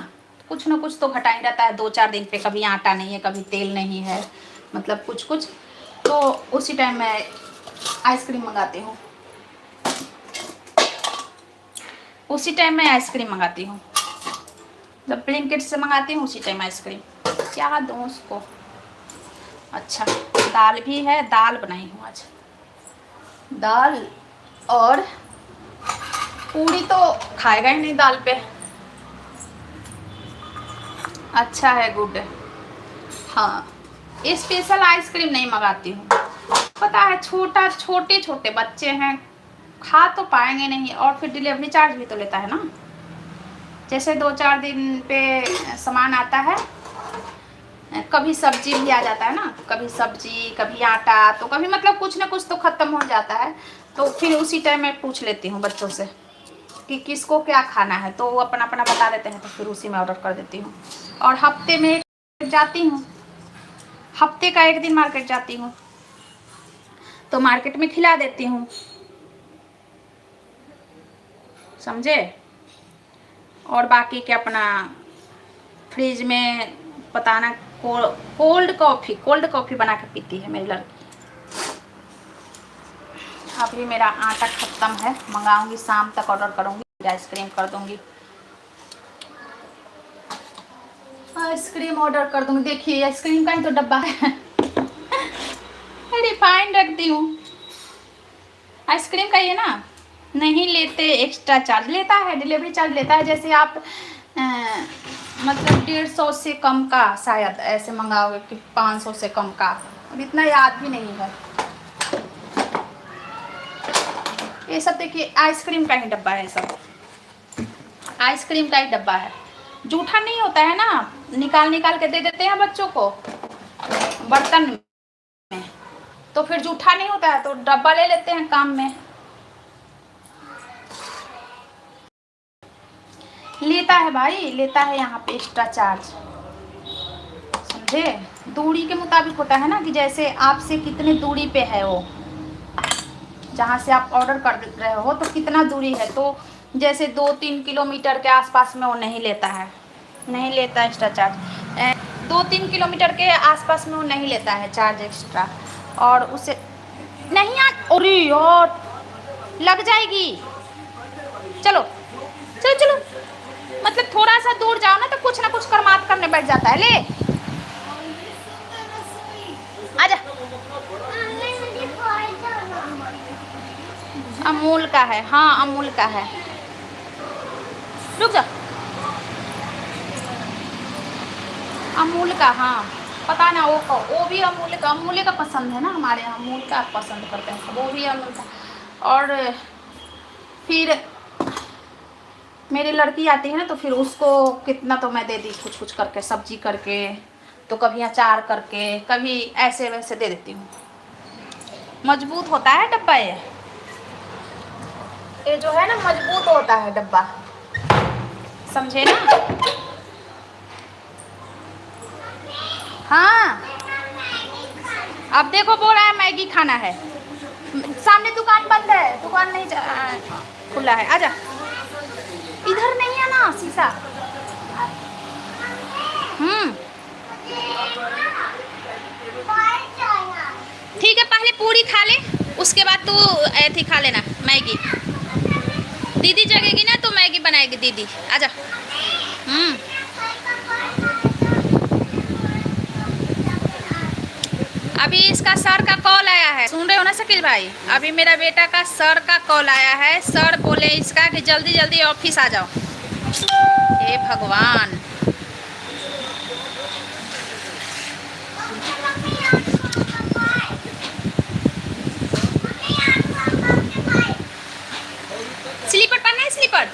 Speaker 1: कुछ ना कुछ तो घटा ही रहता है 2-4 दिन पे। कभी आटा नहीं है, कभी तेल नहीं है, मतलब कुछ कुछ, तो उसी टाइम मैं आइसक्रीम मंगाती हूँ, उसी टाइम मैं आइसक्रीम मंगाती हूँ। जब ब्लिंकिट से मंगाती हूँ उसी टाइम आइसक्रीम। क्या दूँ उसको? अच्छा दाल भी है, दाल बनाई हूँ आज, दाल। और पूरी तो खाएगा ही नहीं दाल पे। अच्छा है, गुड। हाँ स्पेशल आइसक्रीम नहीं मंगाती हूँ, पता है छोटे छोटे बच्चे हैं, खा तो पाएंगे नहीं, और फिर डिलीवरी चार्ज भी तो लेता है ना। जैसे 2-4 दिन पे सामान आता है, कभी सब्जी भी आ जाता है ना, कभी सब्जी कभी आटा, तो कभी मतलब कुछ ना कुछ तो ख़त्म हो जाता है। तो फिर उसी टाइम मैं पूछ लेती हूँ बच्चों से कि किसको क्या खाना है, तो वो अपना अपना बता देते हैं, तो फिर उसी में ऑर्डर कर देती हूँ। और हफ्ते में एक जाती हूँ, हफ्ते का एक दिन मार्केट जाती हूँ, तो मार्केट में खिला देती हूँ, समझे? और बाकी के अपना फ्रिज में पता ना कोल्ड कॉफ़ी बना के पीती है मेरी लड़की। अभी मेरा आटा ख़त्म है, मंगाऊंगी, शाम तक ऑर्डर करूंगी, आइसक्रीम कर दूंगी। आइसक्रीम ऑर्डर कर दूंगी। देखिए आइसक्रीम का ही तो डब्बा है। रिफाइंड रख दी हूँ। आइसक्रीम का ये ना नहीं लेते, एक्स्ट्रा चार्ज लेता है, डिलीवरी चार्ज लेता है। जैसे आप मतलब 150 से कम का शायद ऐसे मंगाओगे कि 500 से कम का, अब इतना याद भी नहीं है। ये सब देखिए आइसक्रीम का ही डब्बा है, सब आइसक्रीम का ही डब्बा है। जूठा नहीं होता है ना, निकाल निकाल के दे देते हैं बच्चों को बर्तन में, तो फिर जूठा नहीं होता है, तो डब्बा ले लेते हैं काम में। लेता है भाई, लेता है यहाँ पे एक्स्ट्रा चार्ज, समझे। दूरी के मुताबिक होता है ना, कि जैसे आपसे कितने दूरी पे है वो, जहाँ से आप ऑर्डर कर रहे हो तो कितना दूरी है। तो जैसे 2-3 किलोमीटर के आसपास में वो नहीं लेता है, नहीं लेता एक्स्ट्रा चार्ज। 2-3 किलोमीटर के आसपास में वो नहीं लेता है चार्ज एक्स्ट्रा। और उसे नहीं अरे यार लग जाएगी। चलो चलो चलो, मतलब थोड़ा सा दूर जाओ ना तो कुछ ना कुछ करमात करने बैठ जाता है। ले आजा। अमूल का है, हाँ अमूल का है। रुक जा, अमूल का, हाँ पता ना वो भी अमूल का पसंद है ना, हमारे यहाँ अमूल का पसंद करते हैं, वो भी अमूल का। और फिर मेरी लड़की आती है ना, तो फिर उसको कितना तो मैं दे दी, कुछ कुछ करके, सब्जी करके, तो कभी अचार करके, कभी ऐसे वैसे दे देती हूँ। मजबूत होता है डब्बा ये जो है ना, मजबूत होता है डब्बा, समझे ना। हाँ अब देखो बोल रहा है मैगी खाना है, सामने दुकान बंद है, दुकान नहीं खुला है। आजा, इधर नहीं है ना शीशा। ठीक है, पहले पूरी खा ले, उसके बाद तू ऐथी खा लेना मैगी। दीदी जगेगी ना तो मैगी बनाएगी दीदी। आजा। अभी इसका सर का कॉल आया है, सुन रहे हो ना शकील भाई। अभी मेरा बेटा का सर का कॉल आया है, सर बोले इसका कि जल्दी जल्दी ऑफिस आ जाओ। हे भगवान, स्लीपर पहनना है, स्लीपर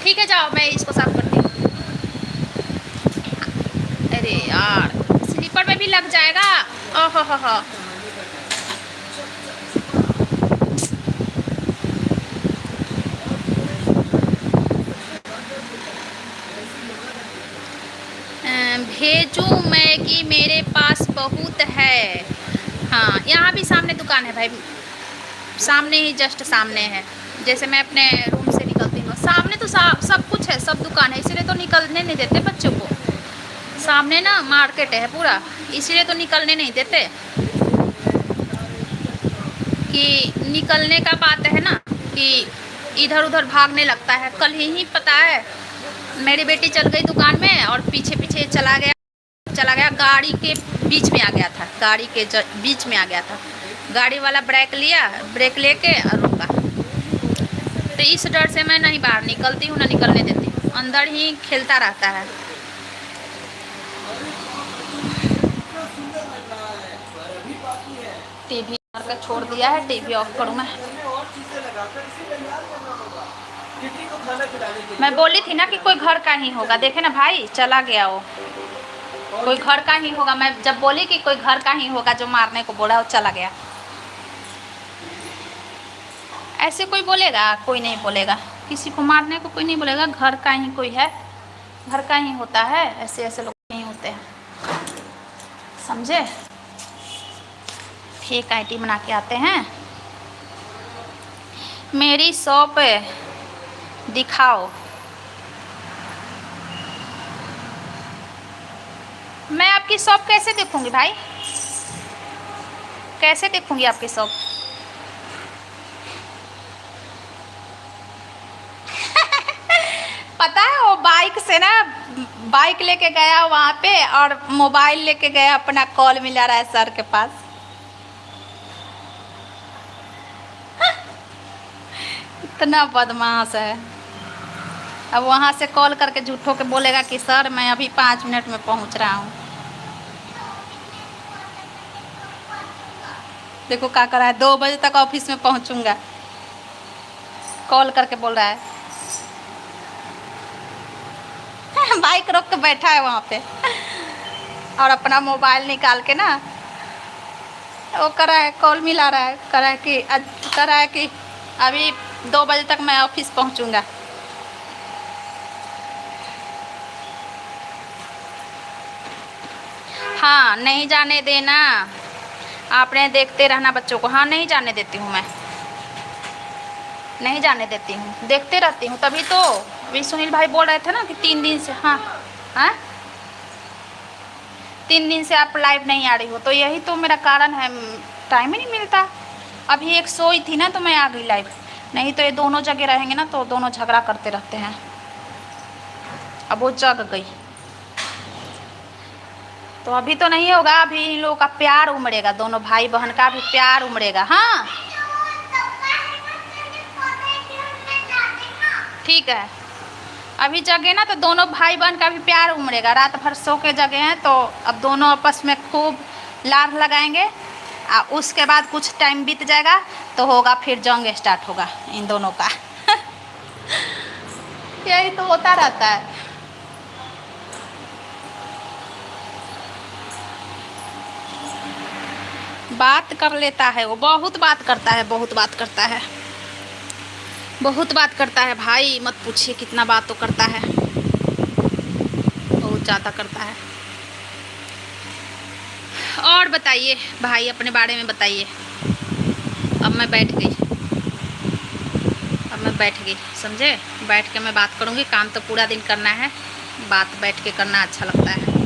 Speaker 1: ठीक है, जाओ मैं इसको साफ करती हूँ। अरे यार स्लीपर में भी लग जाएगा। ओहो हो। भेजू मैगी मेरे पास बहुत है। हाँ यहाँ भी सामने दुकान है भाई, सामने ही जस्ट सामने है। जैसे मैं अपने रूम से निकलती हूँ, सामने तो सब कुछ है, सब दुकान है, इसीलिए तो निकलने नहीं देते बच्चों को। सामने ना मार्केट है पूरा, इसीलिए तो निकलने नहीं देते। कि निकलने का बात है ना, कि इधर उधर भागने लगता है। कल ही पता है मेरी बेटी चल गई दुकान में और पीछे पीछे चला गया, गाड़ी के बीच में आ गया था, गाड़ी के बीच में आ गया था। गाड़ी वाला ब्रेक लिया, ब्रेक लेके और रुका। तो इस डर से मैं नहीं बाहर निकलती हूँ, ना निकलने देती हूँ, अंदर ही खेलता रहता है। टीवी करके छोड़ दिया है, टीवी ऑफ करूँ मैं बोली थी ना कि कोई घर का ही होगा। देखे ना भाई चला गया, वो कोई घर का ही होगा। मैं जब बोली कि कोई घर का ही होगा जो मारने को बोला, वो चला गया। ऐसे कोई बोलेगा? कोई नहीं बोलेगा, किसी को मारने को कोई नहीं बोलेगा। घर का ही कोई है, घर का ही होता है। ऐसे ऐसे लोग नहीं होते हैं, समझे। फेक आईडी बना के आते हैं। मेरी शॉप दिखाओ। मैं आपकी शॉप कैसे देखूंगी भाई, कैसे देखूंगी आपकी शॉप? पता है वो बाइक से ना बाइक लेके गया वहाँ पे और मोबाइल लेके गया, अपना कॉल मिला रहा है सर के पास। इतना बदमाश है। अब वहाँ से कॉल करके झूठों के बोलेगा कि सर मैं अभी 5 मिनट में पहुँच रहा हूँ। देखो क्या कर रहा है, 2 बजे तक ऑफिस में पहुँचूंगा, कॉल करके बोल रहा है। बाइक रोक के बैठा है वहाँ पे और अपना मोबाइल निकाल के ना वो कर रहा है, कॉल मिला रहा है, कर रहा है कि अभी 2 बजे तक मैं ऑफिस पहुँचूंगा। हाँ नहीं जाने देना, आपने देखते रहना बच्चों को। हाँ नहीं जाने देती हूँ, मैं नहीं जाने देती हूँ, देखते रहती हूँ। तभी तो अभी सुनील भाई बोल रहे थे ना कि 3 दिन से, हाँ हाँ 3 दिन से आप लाइव नहीं आ रही हो, तो यही तो मेरा कारण है, टाइम ही नहीं मिलता। अभी एक सोई थी ना तो मैं आ गई लाइव, नहीं तो ये दोनों जगह रहेंगे ना तो दोनों झगड़ा करते रहते हैं। अब वो जग गई तो अभी तो नहीं होगा, अभी इन लोगों का प्यार उमड़ेगा, दोनों भाई बहन का भी प्यार उमड़ेगा। हाँ ठीक है, अभी जगे ना तो दोनों भाई बहन का भी प्यार उमड़ेगा। रात भर सो के जगे हैं तो अब दोनों आपस में खूब लाड लगाएंगे और उसके बाद कुछ टाइम बीत जाएगा तो होगा फिर जंग स्टार्ट होगा इन दोनों का। यही तो होता रहता है। बात कर लेता है वो, बहुत बात करता है, बहुत बात करता है, बहुत बात करता है भाई, मत पूछिए कितना बात तो करता है, बहुत ज़्यादा करता है। और बताइए भाई, अपने बारे में बताइए। अब मैं बैठ गई, समझे, बैठ के मैं बात करूँगी। काम तो पूरा दिन करना है, बात बैठ के करना अच्छा लगता है।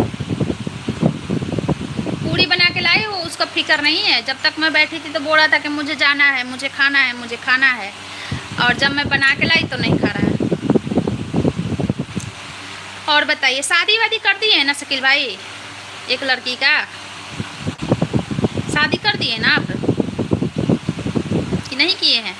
Speaker 1: पूड़ी बना के लाई हो, उसका फिक्र नहीं है। जब तक मैं बैठी थी तो बोल रहा था कि मुझे जाना है, मुझे खाना है, मुझे खाना है, और जब मैं बना के लाई तो नहीं खा रहा है। और बताइए, शादी वादी कर दी है ना शकील भाई? एक लड़की का शादी कर दिए ना आप कि नहीं किए हैं?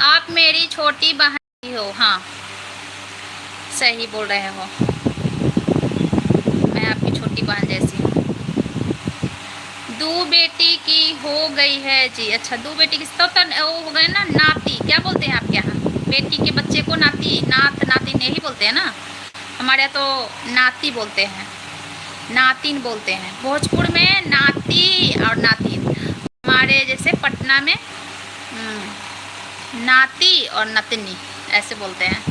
Speaker 1: आप मेरी छोटी बहन हो। हाँ सही बोल रहे हो, मैं आपकी छोटी बहन जैसी हूँ। 2 बेटी की हो गई है जी। अच्छा 2 बेटी की तो वो हो गए ना नाती, क्या बोलते हैं आपके यहाँ? बेटी के बच्चे को नाती, नातिन यही बोलते हैं ना। हमारे यहाँ तो नाती बोलते हैं, नातिन बोलते हैं। भोजपुर में नाती और नातिन, हमारे जैसे पटना में नाती और नतनी ऐसे बोलते हैं।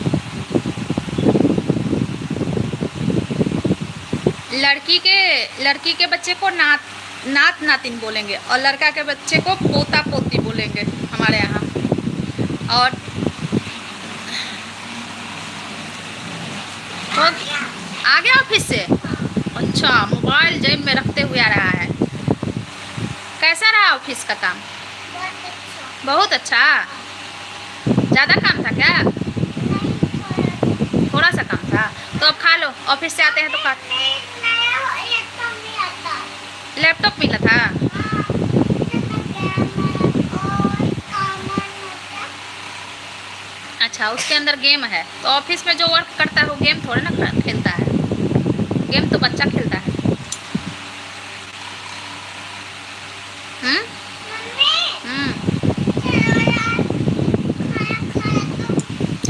Speaker 1: लड़की के बच्चे को नात नातिन बोलेंगे और लड़का के बच्चे को पोता पोती बोलेंगे हमारे यहाँ। और तो आ गया ऑफिस से? अच्छा, मोबाइल जेब में रखते हुए आ रहा है। कैसा रहा ऑफिस का काम? बहुत अच्छा। ज़्यादा काम था क्या? थोड़ा सा काम था, तो अब खा लो, ऑफिस से आते हैं तो खा। लैपटॉप मिला था? अच्छा, उसके अंदर गेम है, तो ऑफिस में जो वर्क करता है वो गेम थोड़ा ना खेलता है, गेम तो बच्चा खेलता है।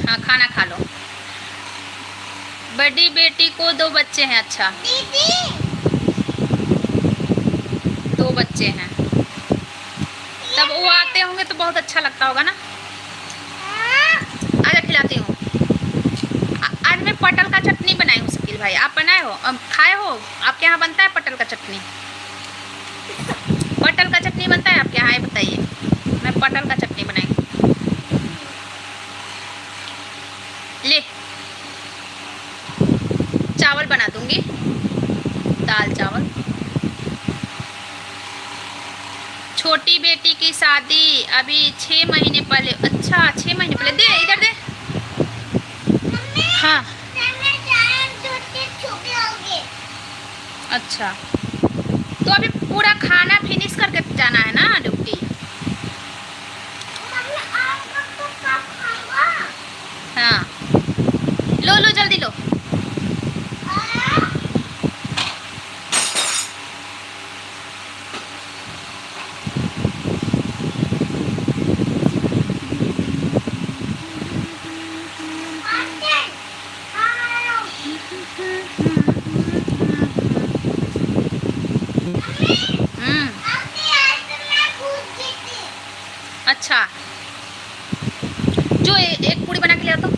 Speaker 1: हाँ खाना खा लो। बड़ी बेटी को 2 बच्चे हैं। अच्छा 2 बच्चे हैं, तब वो आते होंगे तो बहुत अच्छा लगता होगा ना? खिलाती हूँ। आज मैं पटल का चटनी बनाई हूँ शकील भाई, आप बनाए हो, खाए हो? आपके यहाँ बनता है पटल का चटनी? पटल का चटनी बनता है आपके यहाँ? ये बताइए। मैं पटल का चटनी बनाई हूँ। ले, चावल बना दूंगी, दाल चावल। छोटी बेटी की शादी अभी 6 महीने पहले। अच्छा, 6 महीने पहले। दे इधर दे। हाँ अच्छा, तो अभी पूरा खाना फिनिश करके जाना है ना ड्यूटी? हाँ, लो लो जल्दी लो। अच्छा, जो एक पूरी बना के ले आओ तो।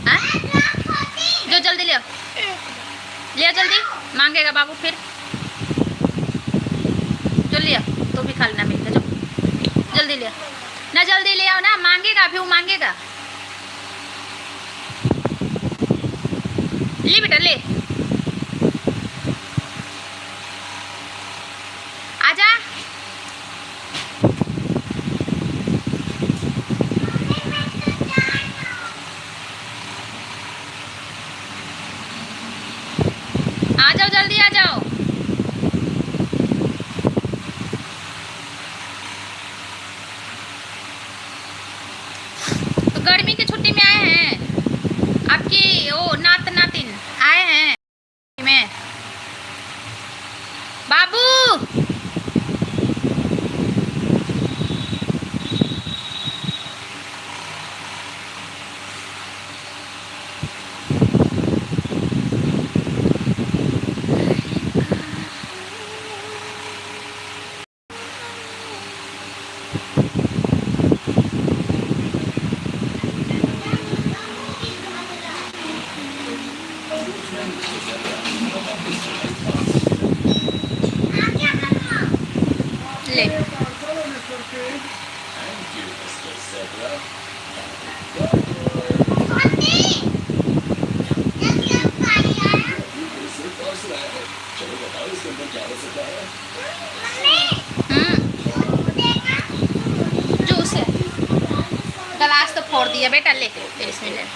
Speaker 1: हाँ? जो जल्दी ले आओ, ले आओ जल्दी, मांगेगा बाबू फिर। जो ले आओ, तो भी खा लेना मिलकर। जो जल्दी ले आओ ना, जल्दी ले आओ ना, मांगेगा अभी, वो मांगेगा। ले बेटा ले, आजा। आ जाओ जल्दी आ जाओ। तो गर्मी की छुट्टी में आए हैं आपकी वो नात नातिन आए हैं में। बाबू ले, जूस है, गिलास तो फोड़ दिया बेटा। ले इसमें ले।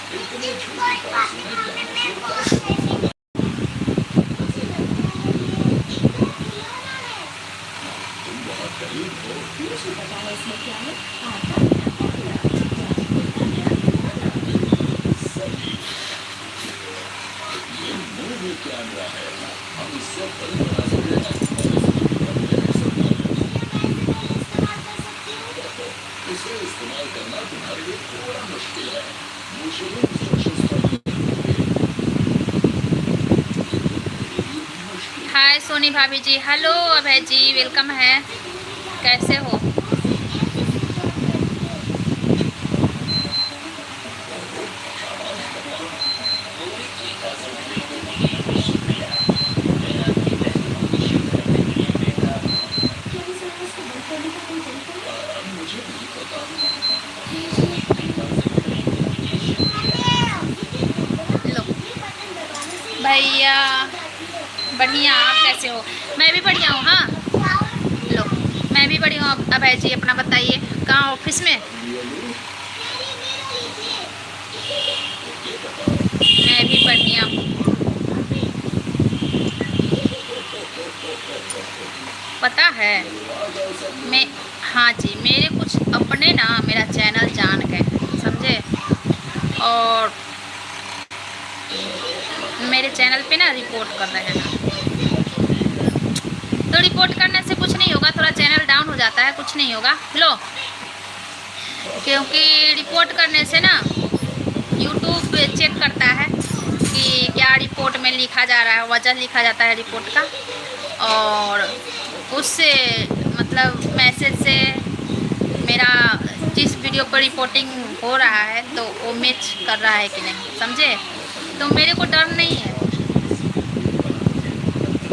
Speaker 1: हाय सोनी भाभी जी, हेलो अभय जी, वेलकम है। कैसे हो? लो भैया, बढ़िया। आप कैसे हो? मैं भी बढ़िया हूँ। हाँ लो, मैं भी बढ़िया हूँ। अभय जी अपना बताइए, कहाँ ऑफिस में? मैं भी बढ़िया हूँ। पता है मैं, हाँ जी, मेरे कुछ अपने ना मेरा चैनल जान गए, समझे? और मेरे चैनल पे ना रिपोर्ट कर रहे हैं ना, तो रिपोर्ट करने से कुछ नहीं होगा, थोड़ा चैनल डाउन हो जाता है, कुछ नहीं होगा। लो, क्योंकि रिपोर्ट करने से ना यूट्यूब चेक करता है कि क्या रिपोर्ट में लिखा जा रहा है, वजह लिखा जाता है रिपोर्ट का, और उससे मतलब मैसेज से मेरा जिस वीडियो पर रिपोर्टिंग हो रहा है तो वो मैच कर रहा है कि नहीं, समझे। तो मेरे को डर नहीं है,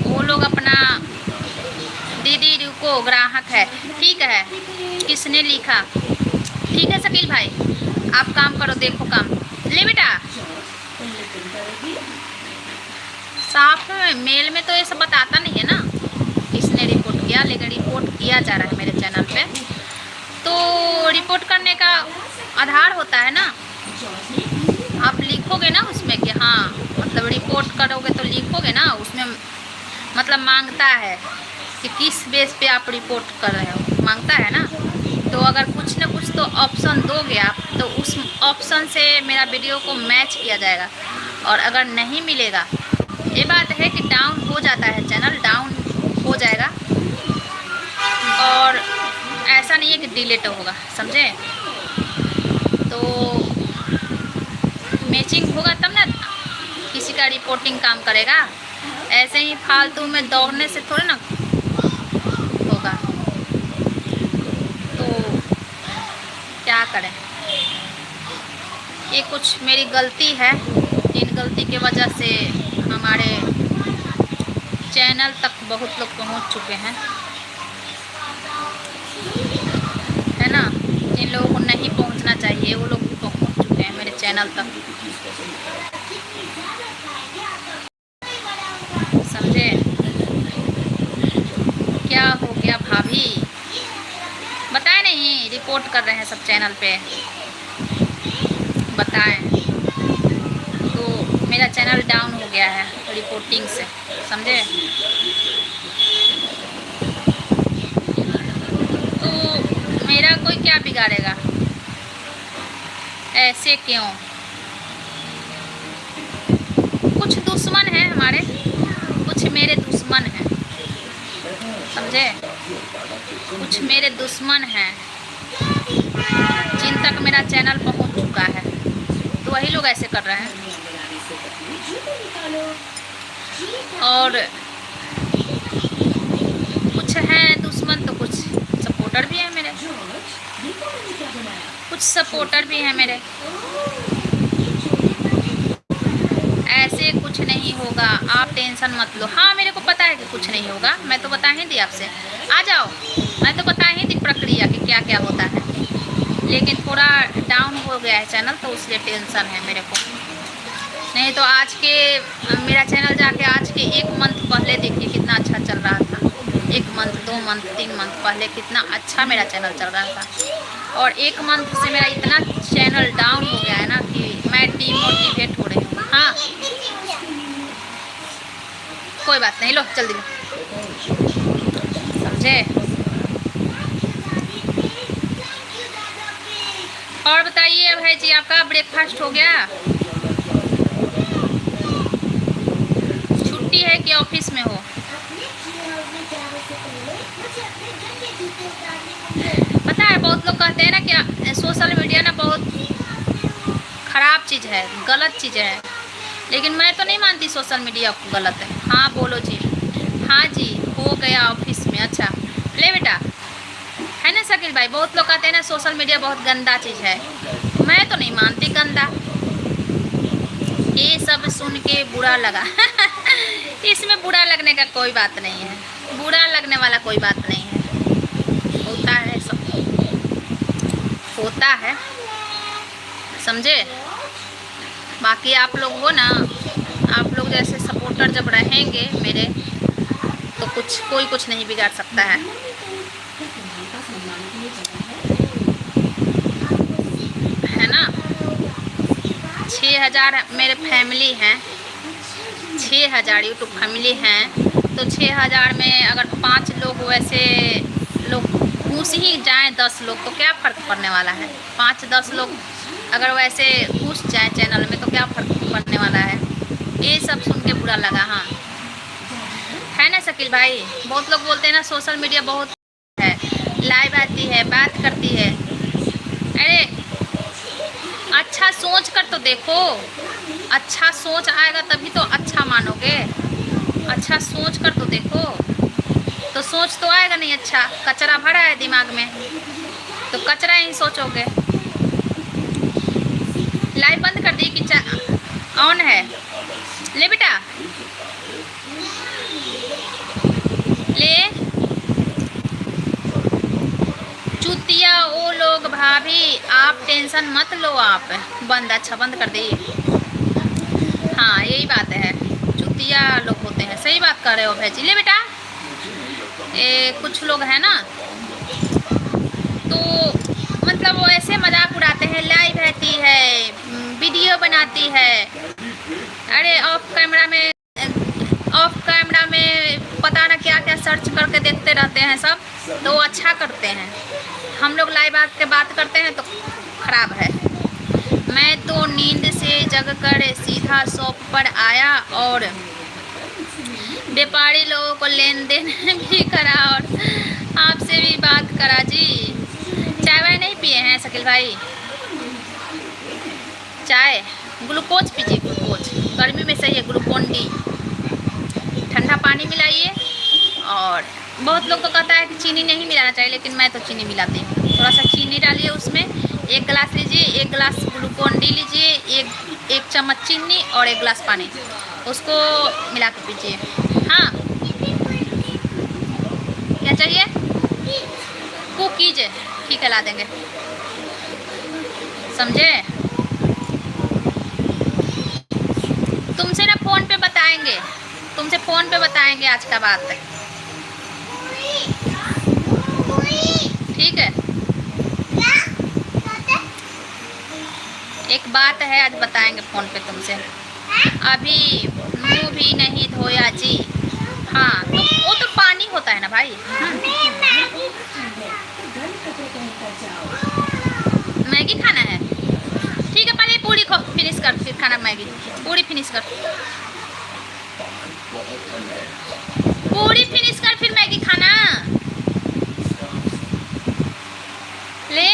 Speaker 1: वो लोग अपना दीदी रुको ग्राहक है, ठीक है। किसने लिखा? ठीक है शकील भाई, आप काम करो, देखो काम। ले बेटा, साफ मेल में तो ये सब बताता नहीं है ना किसने रिपोर्ट किया, लेकिन रिपोर्ट किया जा रहा है मेरे चैनल पे। तो रिपोर्ट करने का आधार होता है ना, आप लिखोगे ना उसमें कि हाँ, मतलब रिपोर्ट करोगे तो लिखोगे ना उसमें, मतलब मांगता है कि किस बेस पे आप रिपोर्ट कर रहे हो, मांगता है ना। तो अगर कुछ ना कुछ तो ऑप्शन दोगे आप, तो उस ऑप्शन से मेरा वीडियो को मैच किया जाएगा। और अगर नहीं मिलेगा, ये बात है कि डाउन हो जाता है, चैनल डाउन हो जाएगा, और ऐसा नहीं है कि डिलीट होगा, समझे। तो मैचिंग होगा तब ना किसी का रिपोर्टिंग काम करेगा, ऐसे ही फालतू में दौड़ने से थोड़ा ना होगा। तो क्या करें, ये कुछ मेरी गलती है, इन गलती के वजह से हमारे चैनल तक बहुत लोग पहुंच चुके हैं, है ना। जिन लोगों को नहीं पहुंचना चाहिए वो लोग भी पहुंच चुके हैं मेरे चैनल तक, समझे। क्या हो गया भाभी, बताए नहीं, रिपोर्ट कर रहे हैं सब चैनल पे, बताएं। तो मेरा चैनल डाउन हो गया है रिपोर्टिंग से, समझे। तो मेरा कोई क्या बिगाड़ेगा, ऐसे क्यों। कुछ दुश्मन हैं हमारे, कुछ मेरे दुश्मन हैं, समझे। कुछ मेरे दुश्मन हैं जिन तक मेरा चैनल पहुंच चुका है, तो वही लोग ऐसे कर रहे हैं। और कुछ हैं दुश्मन, तो कुछ सपोर्टर भी हैं मेरे, कुछ सपोर्टर भी हैं मेरे। ऐसे कुछ नहीं होगा, आप टेंशन मत लो। हाँ मेरे को पता है कि कुछ नहीं होगा, मैं तो बता ही दी आपसे, आ जाओ, मैं तो बता ही दी प्रक्रिया कि क्या क्या होता है। लेकिन पूरा डाउन हो गया है चैनल, तो इसलिए टेंशन है मेरे को। नहीं तो आज के मेरा चैनल जाके आज के 1 मंथ पहले देखिए कितना अच्छा चल रहा था। 1 मंथ, 2 मंथ, 3 मंथ पहले कितना अच्छा मेरा चैनल चल रहा था। और 1 मंथ से मेरा इतना चैनल डाउन हो गया है ना कि मैं डिमोटिवेट हो रही हूँ। हाँ कोई बात नहीं, लो जल्दी लो, समझे। और बताइए भाई जी, आपका ब्रेकफास्ट हो गया? छुट्टी है कि ऑफिस में हो? पता है बहुत लोग कहते हैं ना कि सोशल मीडिया ना बहुत ख़राब चीज़ है, गलत चीज़ है, लेकिन मैं तो नहीं मानती सोशल मीडिया गलत है। हाँ बोलो जी। हाँ जी हो गया ऑफिस में, अच्छा ले बेटा, है ना शकील भाई। बहुत लोग कहते हैं ना सोशल मीडिया बहुत गंदा चीज़ है, मैं तो नहीं मानती गंदा। ये सब सुन के बुरा लगा इसमें बुरा लगने का कोई बात नहीं है, बुरा लगने वाला कोई बात नहीं है, होता है सब, होता है, समझे। बाकी आप लोग हो ना, आप लोग जैसे सपोर्टर जब रहेंगे मेरे, तो कोई कुछ नहीं बिगाड़ सकता है ना। 6000 मेरे फैमिली हैं, 6000 यूट्यूब फैमिली हैं, तो 6000 में अगर 5 लोग वैसे लोग घुस ही जाएं, 10 लोग, तो क्या फ़र्क पड़ने वाला है। 5-10 लोग अगर वैसे घुस जाएं चैनल में, तो क्या फ़र्क पड़ने वाला है। ये सब सुन के बुरा लगा। हाँ है ना शकील भाई। बहुत लोग बोलते हैं ना सोशल मीडिया बहुत है, लाइव आती है, बात करती है। अरे अच्छा सोच कर तो देखो, अच्छा सोच आएगा तभी तो अच्छा मानोगे। अच्छा सोच कर तो देखो, तो सोच तो आएगा नहीं, अच्छा कचरा भरा है दिमाग में, तो कचरा ही सोचोगे। लाइट बंद कर दी कि ऑन है? ले बेटा ले। चुतिया वो लोग भाभी, आप टेंशन मत लो। आप बंद, अच्छा बंद कर दी। हाँ यही बात है, चुतिया लोग होते हैं। सही बात कर रहे हो भैजी। ले बेटा, कुछ लोग हैं ना तो मतलब वो ऐसे मजाक उड़ाते हैं, लाइव रहती है, वीडियो बनाती है। अरे ऑफ कैमरा में पता ना क्या क्या सर्च करके देखते रहते हैं सब, तो वो अच्छा करते हैं। हम लोग लाइव आके बात करते हैं तो खराब है। मैं तो नींद से जगकर सीधा शॉप पर आया और व्यापारी लोगों को लेन देन भी करा और आपसे भी बात करा जी। चाय वाय नहीं पिए हैं शकील भाई? चाय, ग्लूकोज पीजिए, ग्लूकोज गर्मी में सही है। ग्लूकोन डी, ठंडा पानी मिलाइए। और बहुत लोग तो कहता है कि चीनी नहीं मिलाना चाहिए, लेकिन मैं तो चीनी मिलाती हूँ। थोड़ा सा चीनी डालिए उसमें, 1 गिलास लीजिए, 1 गिलास ग्लूकोन डी लीजिए, एक चम्मच चीनी और 1 गिलास पानी, उसको मिला के पीजिए। हाँ क्या चाहिए? कुकीज, ठीक है ला देंगे, समझे? तुमसे ना फ़ोन पे बताएंगे, तुमसे फ़ोन पे बताएंगे आज का बात, ठीक है? एक बात है, आज बताएंगे फ़ोन पे तुमसे। अभी मुंह भी नहीं धोया जी। हाँ तो वो तो पानी होता है ना भाई। मैगी खाना है? ठीक है, पहले पूरी खो, फिनिश कर, फिर खाना मैगी। पूरी फिनिश कर, पूरी फिनिश कर, फिर मैगी खाना। ले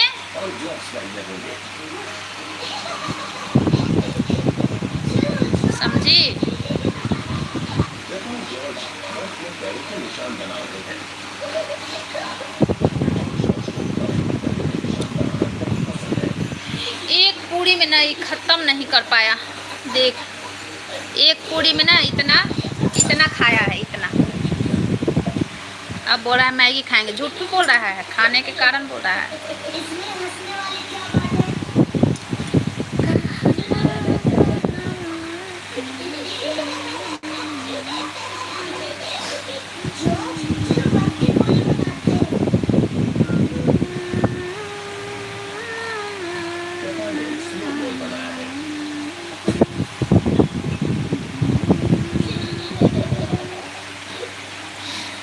Speaker 1: समझी? एक पूरी में ना ये ख़त्म नहीं कर पाया। देख, एक पूरी में ना इतना खाया है, इतना। अब बोल रहा है मैगी खाएंगे। झूठ क्यों बोल रहा है? खाने के कारण बोल रहा है।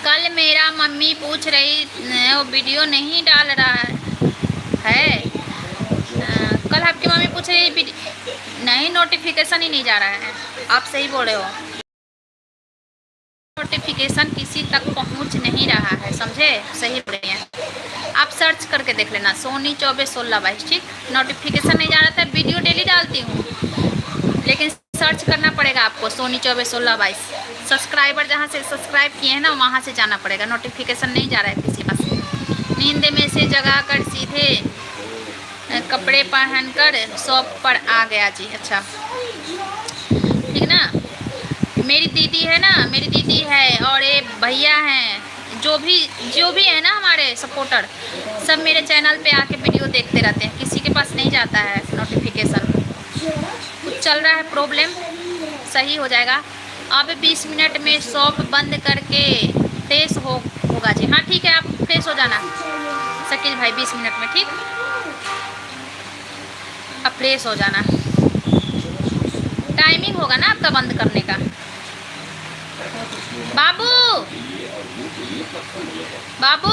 Speaker 1: कल मेरा मम्मी पूछ रही, वो वीडियो नहीं डाल रहा है। कल आपकी मम्मी पूछ रही, नहीं नोटिफिकेशन ही नहीं जा रहा है। आप सही बोल रहे हो, नोटिफिकेशन किसी तक पहुंच नहीं रहा है, समझे? सही बोल रहे हैं। आप सर्च करके देख लेना, सोनी 241622, ठीक? नोटिफिकेशन नहीं जा रहा था। वीडियो डेली डालती हूँ, लेकिन सर्च करना पड़ेगा आपको, सोनी 241622। सब्सक्राइबर जहाँ से सब्सक्राइब किए हैं ना, वहाँ से जाना पड़ेगा। नोटिफिकेशन नहीं जा रहा है किसी पास। नींद में से जगाकर सीधे कपड़े पहनकर शॉप पर आ गया जी। अच्छा ठीक ना? मेरी दीदी है ना, मेरी दीदी है और ये भैया हैं, जो भी है ना हमारे सपोर्टर, सब मेरे चैनल पे आके वीडियो देखते रहते हैं। किसी के पास नहीं जाता है नोटिफिकेशन। कुछ चल रहा है प्रॉब्लम, सही हो जाएगा। अब 20 मिनट में शॉप बंद करके फ्रेश होगा जी। हाँ ठीक है, आप फ्रेश हो जाना शकील भाई 20 मिनट में, ठीक? अब फ्रेश हो जाना। टाइमिंग होगा ना आपका बंद करने का। बाबू बाबू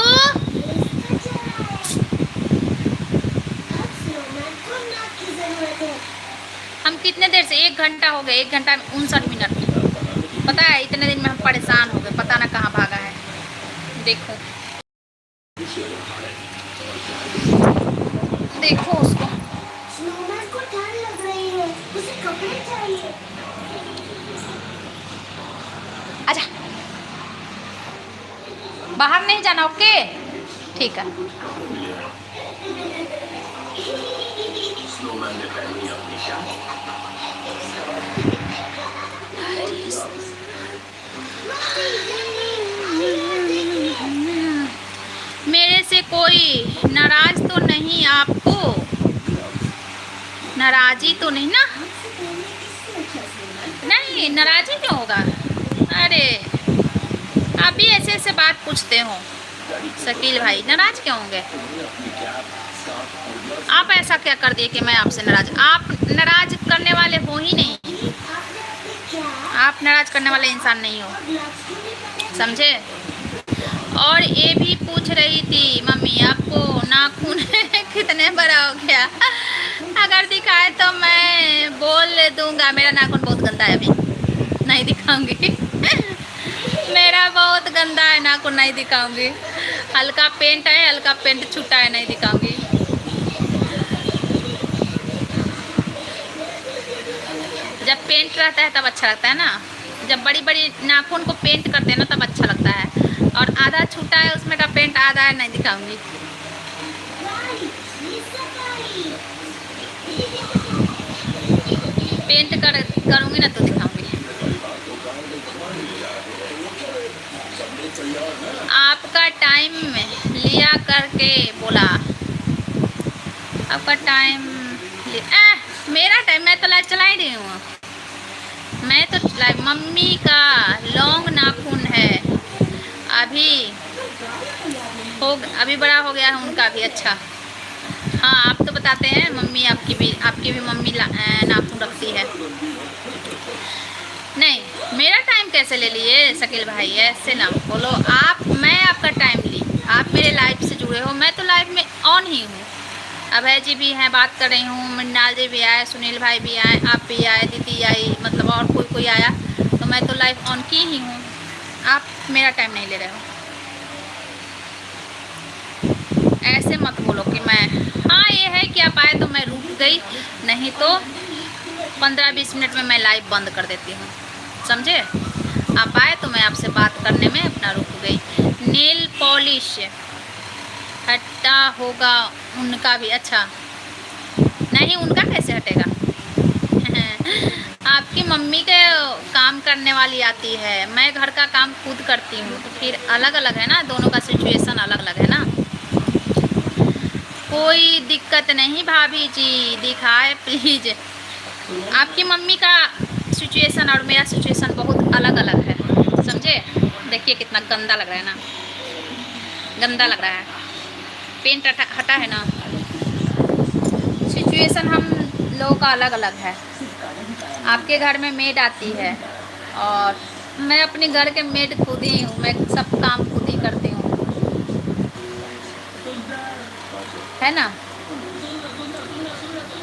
Speaker 1: हम कितने देर से, 1 घंटा हो गया, 1 घंटा 59 मिनट। पता है इतने दिन में हम परेशान हो गए, पता ना कहाँ भागा है। देखो देखो उसको,
Speaker 2: को ठंड लग रही है, उसे कपड़े चाहिए।
Speaker 1: आजा, बाहर नहीं जाना, ओके? ठीक है। नाराजी तो नहीं ना? नहीं, नाराजी क्यों होगा? अरे आप भी ऐसे ऐसे बात पूछते हो शकील भाई, नाराज क्यों होंगे? आप ऐसा क्या कर दिए कि मैं आपसे नाराज? आप नाराज करने वाले हो ही नहीं, आप नाराज करने वाले इंसान नहीं हो, समझे? और ये भी पूछ रही थी मम्मी आपको नाखून कितने बड़ा हो गया? अगर दिखाए तो मैं बोल दूंगा मेरा नाखून बहुत गंदा है, अभी नहीं दिखाऊंगी। मेरा बहुत गंदा है नाखून, नहीं दिखाऊंगी। हल्का पेंट है, हल्का पेंट छूटा है, नहीं दिखाऊंगी। जब पेंट रहता है तब अच्छा लगता है ना, जब बड़ी बड़ी नाखून को पेंट करते हैं ना तब अच्छा लगता है। और आधा छूटा है उसमें का पेंट, आधा है, नहीं दिखाऊंगी। पेंट करूंगी ना तो दिखाऊंगी। आपका टाइम लिया करके बोला, आपका टाइम मेरा टाइम, मैं तो लाइव चला ही रही हूँ, मैं तो लाइव। मम्मी का लॉन्ग नाखून है, अभी बड़ा हो गया है उनका भी। अच्छा हाँ, आप तो बताते हैं मम्मी आपकी भी मम्मी नाखून रखती है। नहीं, मेरा टाइम कैसे ले लिए शकील भाई? ऐसे ना बोलो आप, मैं आपका टाइम ली, आप मेरे लाइव से जुड़े हो, मैं तो लाइव में ऑन ही हूँ। अभय जी भी हैं, बात कर रही हूँ, मृणाल जी भी आए, सुनील भाई भी आए, आप भी आए, दीदी आई, मतलब और कोई आया, तो मैं तो लाइव ऑन की ही हूँ। आप मेरा टाइम नहीं ले रहे हो, ऐसे मत बोलो कि मैं। हाँ ये है कि आप आए तो मैं रुक गई, नहीं तो 15-20 मिनट में मैं लाइव बंद कर देती हूँ, समझे? आप आए तो मैं आपसे बात करने में अपना रुक गई। नेल पॉलिश हटा होगा उनका भी? अच्छा नहीं, उनका कैसे हटेगा? आपकी मम्मी के काम करने वाली आती है, मैं घर का काम खुद करती हूँ, तो फिर अलग अलग है ना, दोनों का सिचुएशन अलग अलग है ना। कोई दिक्कत नहीं भाभी जी, दिखाए प्लीज। आपकी मम्मी का सिचुएशन और मेरा सिचुएशन बहुत अलग अलग है, समझे? देखिए कितना गंदा लग रहा है ना, गंदा लग रहा है, पेंट हटा है ना। सिचुएशन हम लोगों का अलग अलग है। आपके घर में मेड आती है और मैं अपने घर के मेड खुद ही हूँ, मैं सब काम खुद ही करती हूँ, है ना?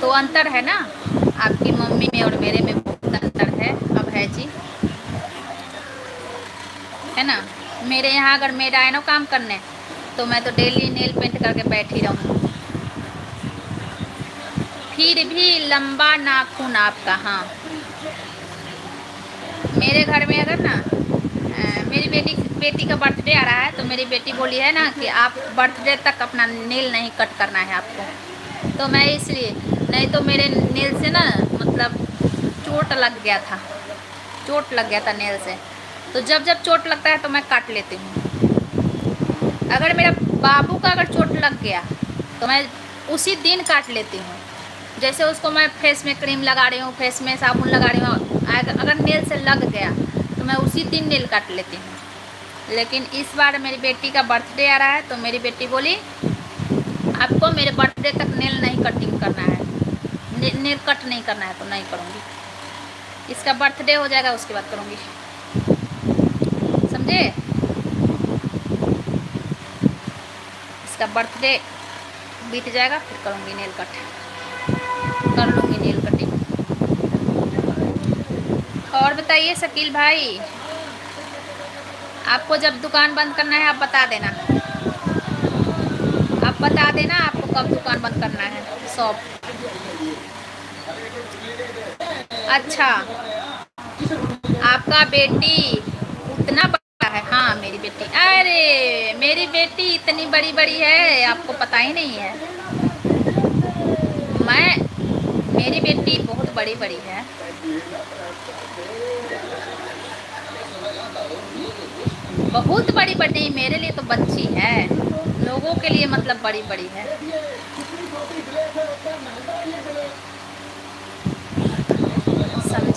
Speaker 1: तो अंतर है ना, आपकी मम्मी में और मेरे में बहुत अंतर है। अब है जी, है ना? मेरे यहाँ अगर मेड आए ना काम करने, तो मैं तो डेली नेल पेंट करके बैठी रहूँ। फिर भी लंबा नाखून आपका? हाँ, मेरे घर में अगर ना मेरी बेटी का बर्थडे आ रहा है, तो मेरी बेटी बोली है ना कि आप बर्थडे तक अपना नेल नहीं कट करना है आपको, तो मैं इसलिए, नहीं तो मेरे नेल से ना मतलब चोट लग गया था नेल से, तो जब जब चोट लगता है तो मैं काट लेती हूँ। अगर मेरा बाबू का अगर चोट लग गया तो मैं उसी दिन काट लेती हूँ। जैसे उसको मैं फेस में क्रीम लगा रही हूँ, फेस में साबुन लगा रही हूँ, अगर नेल से लग गया तो मैं उसी दिन नेल काट लेती हूँ। लेकिन इस बार मेरी बेटी का बर्थडे आ रहा है, तो मेरी बेटी बोली आपको मेरे बर्थडे तक नेल नहीं कटिंग करना है, नेल कट नहीं करना है, तो नहीं करूँगी। इसका बर्थडे हो जाएगा उसके बाद करूँगी, समझे? इसका बर्थडे बीत जाएगा फिर करूँगी नेल कट, कर लूँगी नेल कटिंग। और बताइए शकील भाई, आपको जब दुकान बंद करना है आप बता देना, आपको कब दुकान बंद करना है, शॉप। अच्छा, आपका बेटी उतना बड़ा है? हाँ मेरी बेटी, अरे मेरी बेटी इतनी बड़ी बड़ी है, आपको पता ही नहीं है। मेरी बेटी बहुत बड़ी बड़ी है, बहुत बड़ी बड़ी, मेरे लिए तो बच्ची है, लोगों के लिए मतलब बड़ी बड़ी है।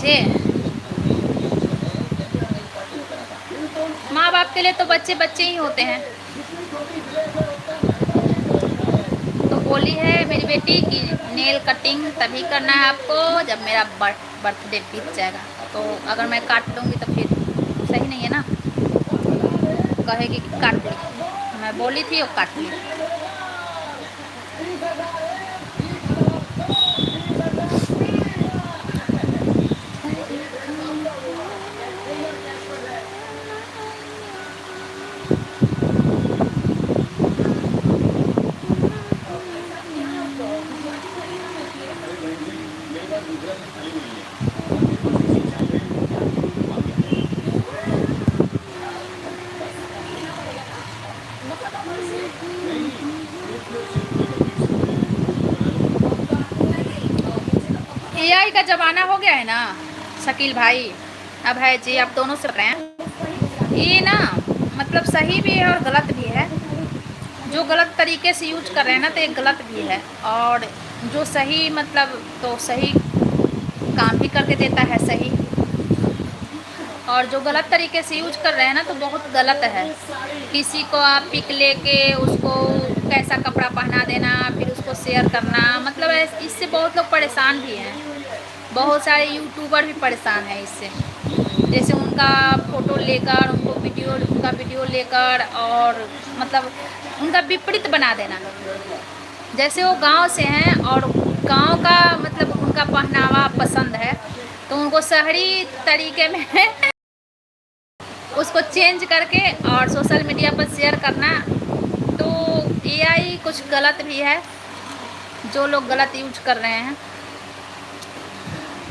Speaker 1: मुझे। माँ बाप के लिए तो बच्चे बच्चे ही होते हैं। तो बोली है मेरी बेटी कि नेल कटिंग तभी करना है आपको जब मेरा बर्थडे बीत जाएगा। तो अगर मैं काट लूँगी तो फिर सही नहीं है ना, कहेगी कि काट ली। मैं बोली थी वो काट ली। एआई का ज़माना हो गया है ना शकील भाई। अब है जी, आप दोनों से रहे हैं ये ना, मतलब सही भी है और गलत भी है। जो गलत तरीके से यूज कर रहे हैं ना तो ये गलत भी है, और जो सही मतलब तो सही काम भी करके देता है सही, और जो गलत तरीके से यूज कर रहे हैं ना तो बहुत गलत है। किसी को आप पिक लेके उसको कैसा कपड़ा पहना देना, फिर उसको शेयर करना, मतलब इससे बहुत लोग परेशान भी हैं। बहुत सारे यूट्यूबर भी परेशान हैं इससे। जैसे उनका फ़ोटो लेकर उनका वीडियो लेकर और मतलब उनका विपरीत बना देना। जैसे वो गांव से हैं और गांव का मतलब उनका पहनावा पसंद है, तो उनको शहरी तरीके में उसको चेंज करके और सोशल मीडिया पर शेयर करना। तो एआई कुछ गलत भी है, जो लोग गलत यूज कर रहे हैं,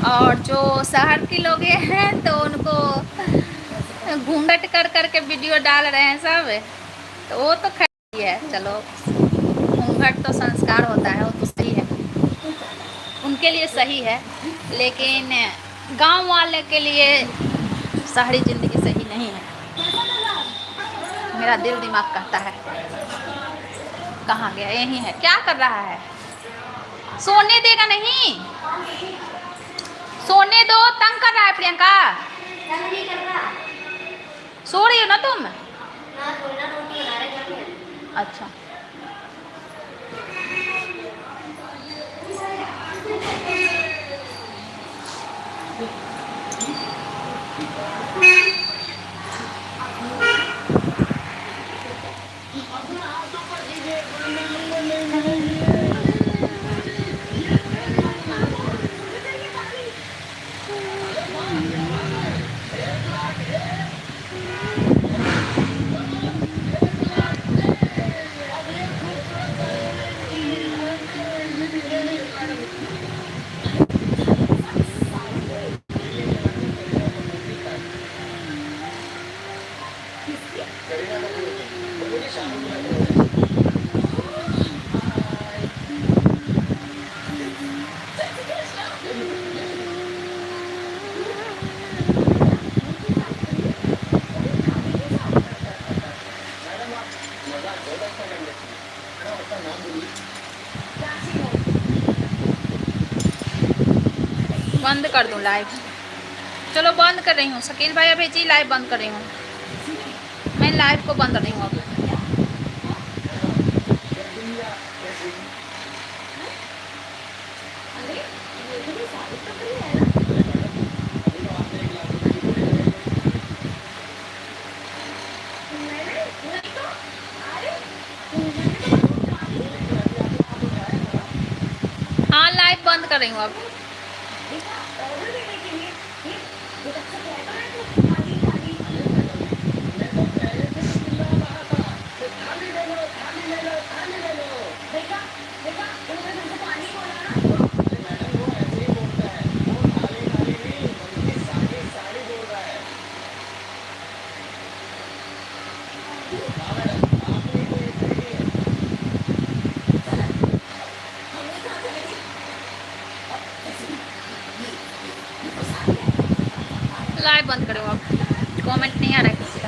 Speaker 1: और जो शहर के लोग हैं तो उनको घूंघट कर करके वीडियो डाल रहे हैं सब। तो वो तो खैर ही है, चलो घूंघट तो संस्कार होता है, वो तो सही है, उनके लिए सही है। लेकिन गांव वाले के लिए शहरी ज़िंदगी सही नहीं है। मेरा दिल दिमाग कहता है कहाँ गया, यही है, क्या कर रहा है? सोने देगा नहीं, सोने दो, तंग कर रहा है प्रियंका। सो रही हो ना तुम? अच्छा, बंद कर दूं लाइव? चलो बंद कर रही हूँ। शकील भाई अभी जी लाइव बंद कर रही हूँ, मैं लाइव को बंद कर रही हूँ अब। हाँ लाइव बंद कर रही हूँ अब। लाइव बंद करो अब, कमेंट नहीं आ रहा है किसी।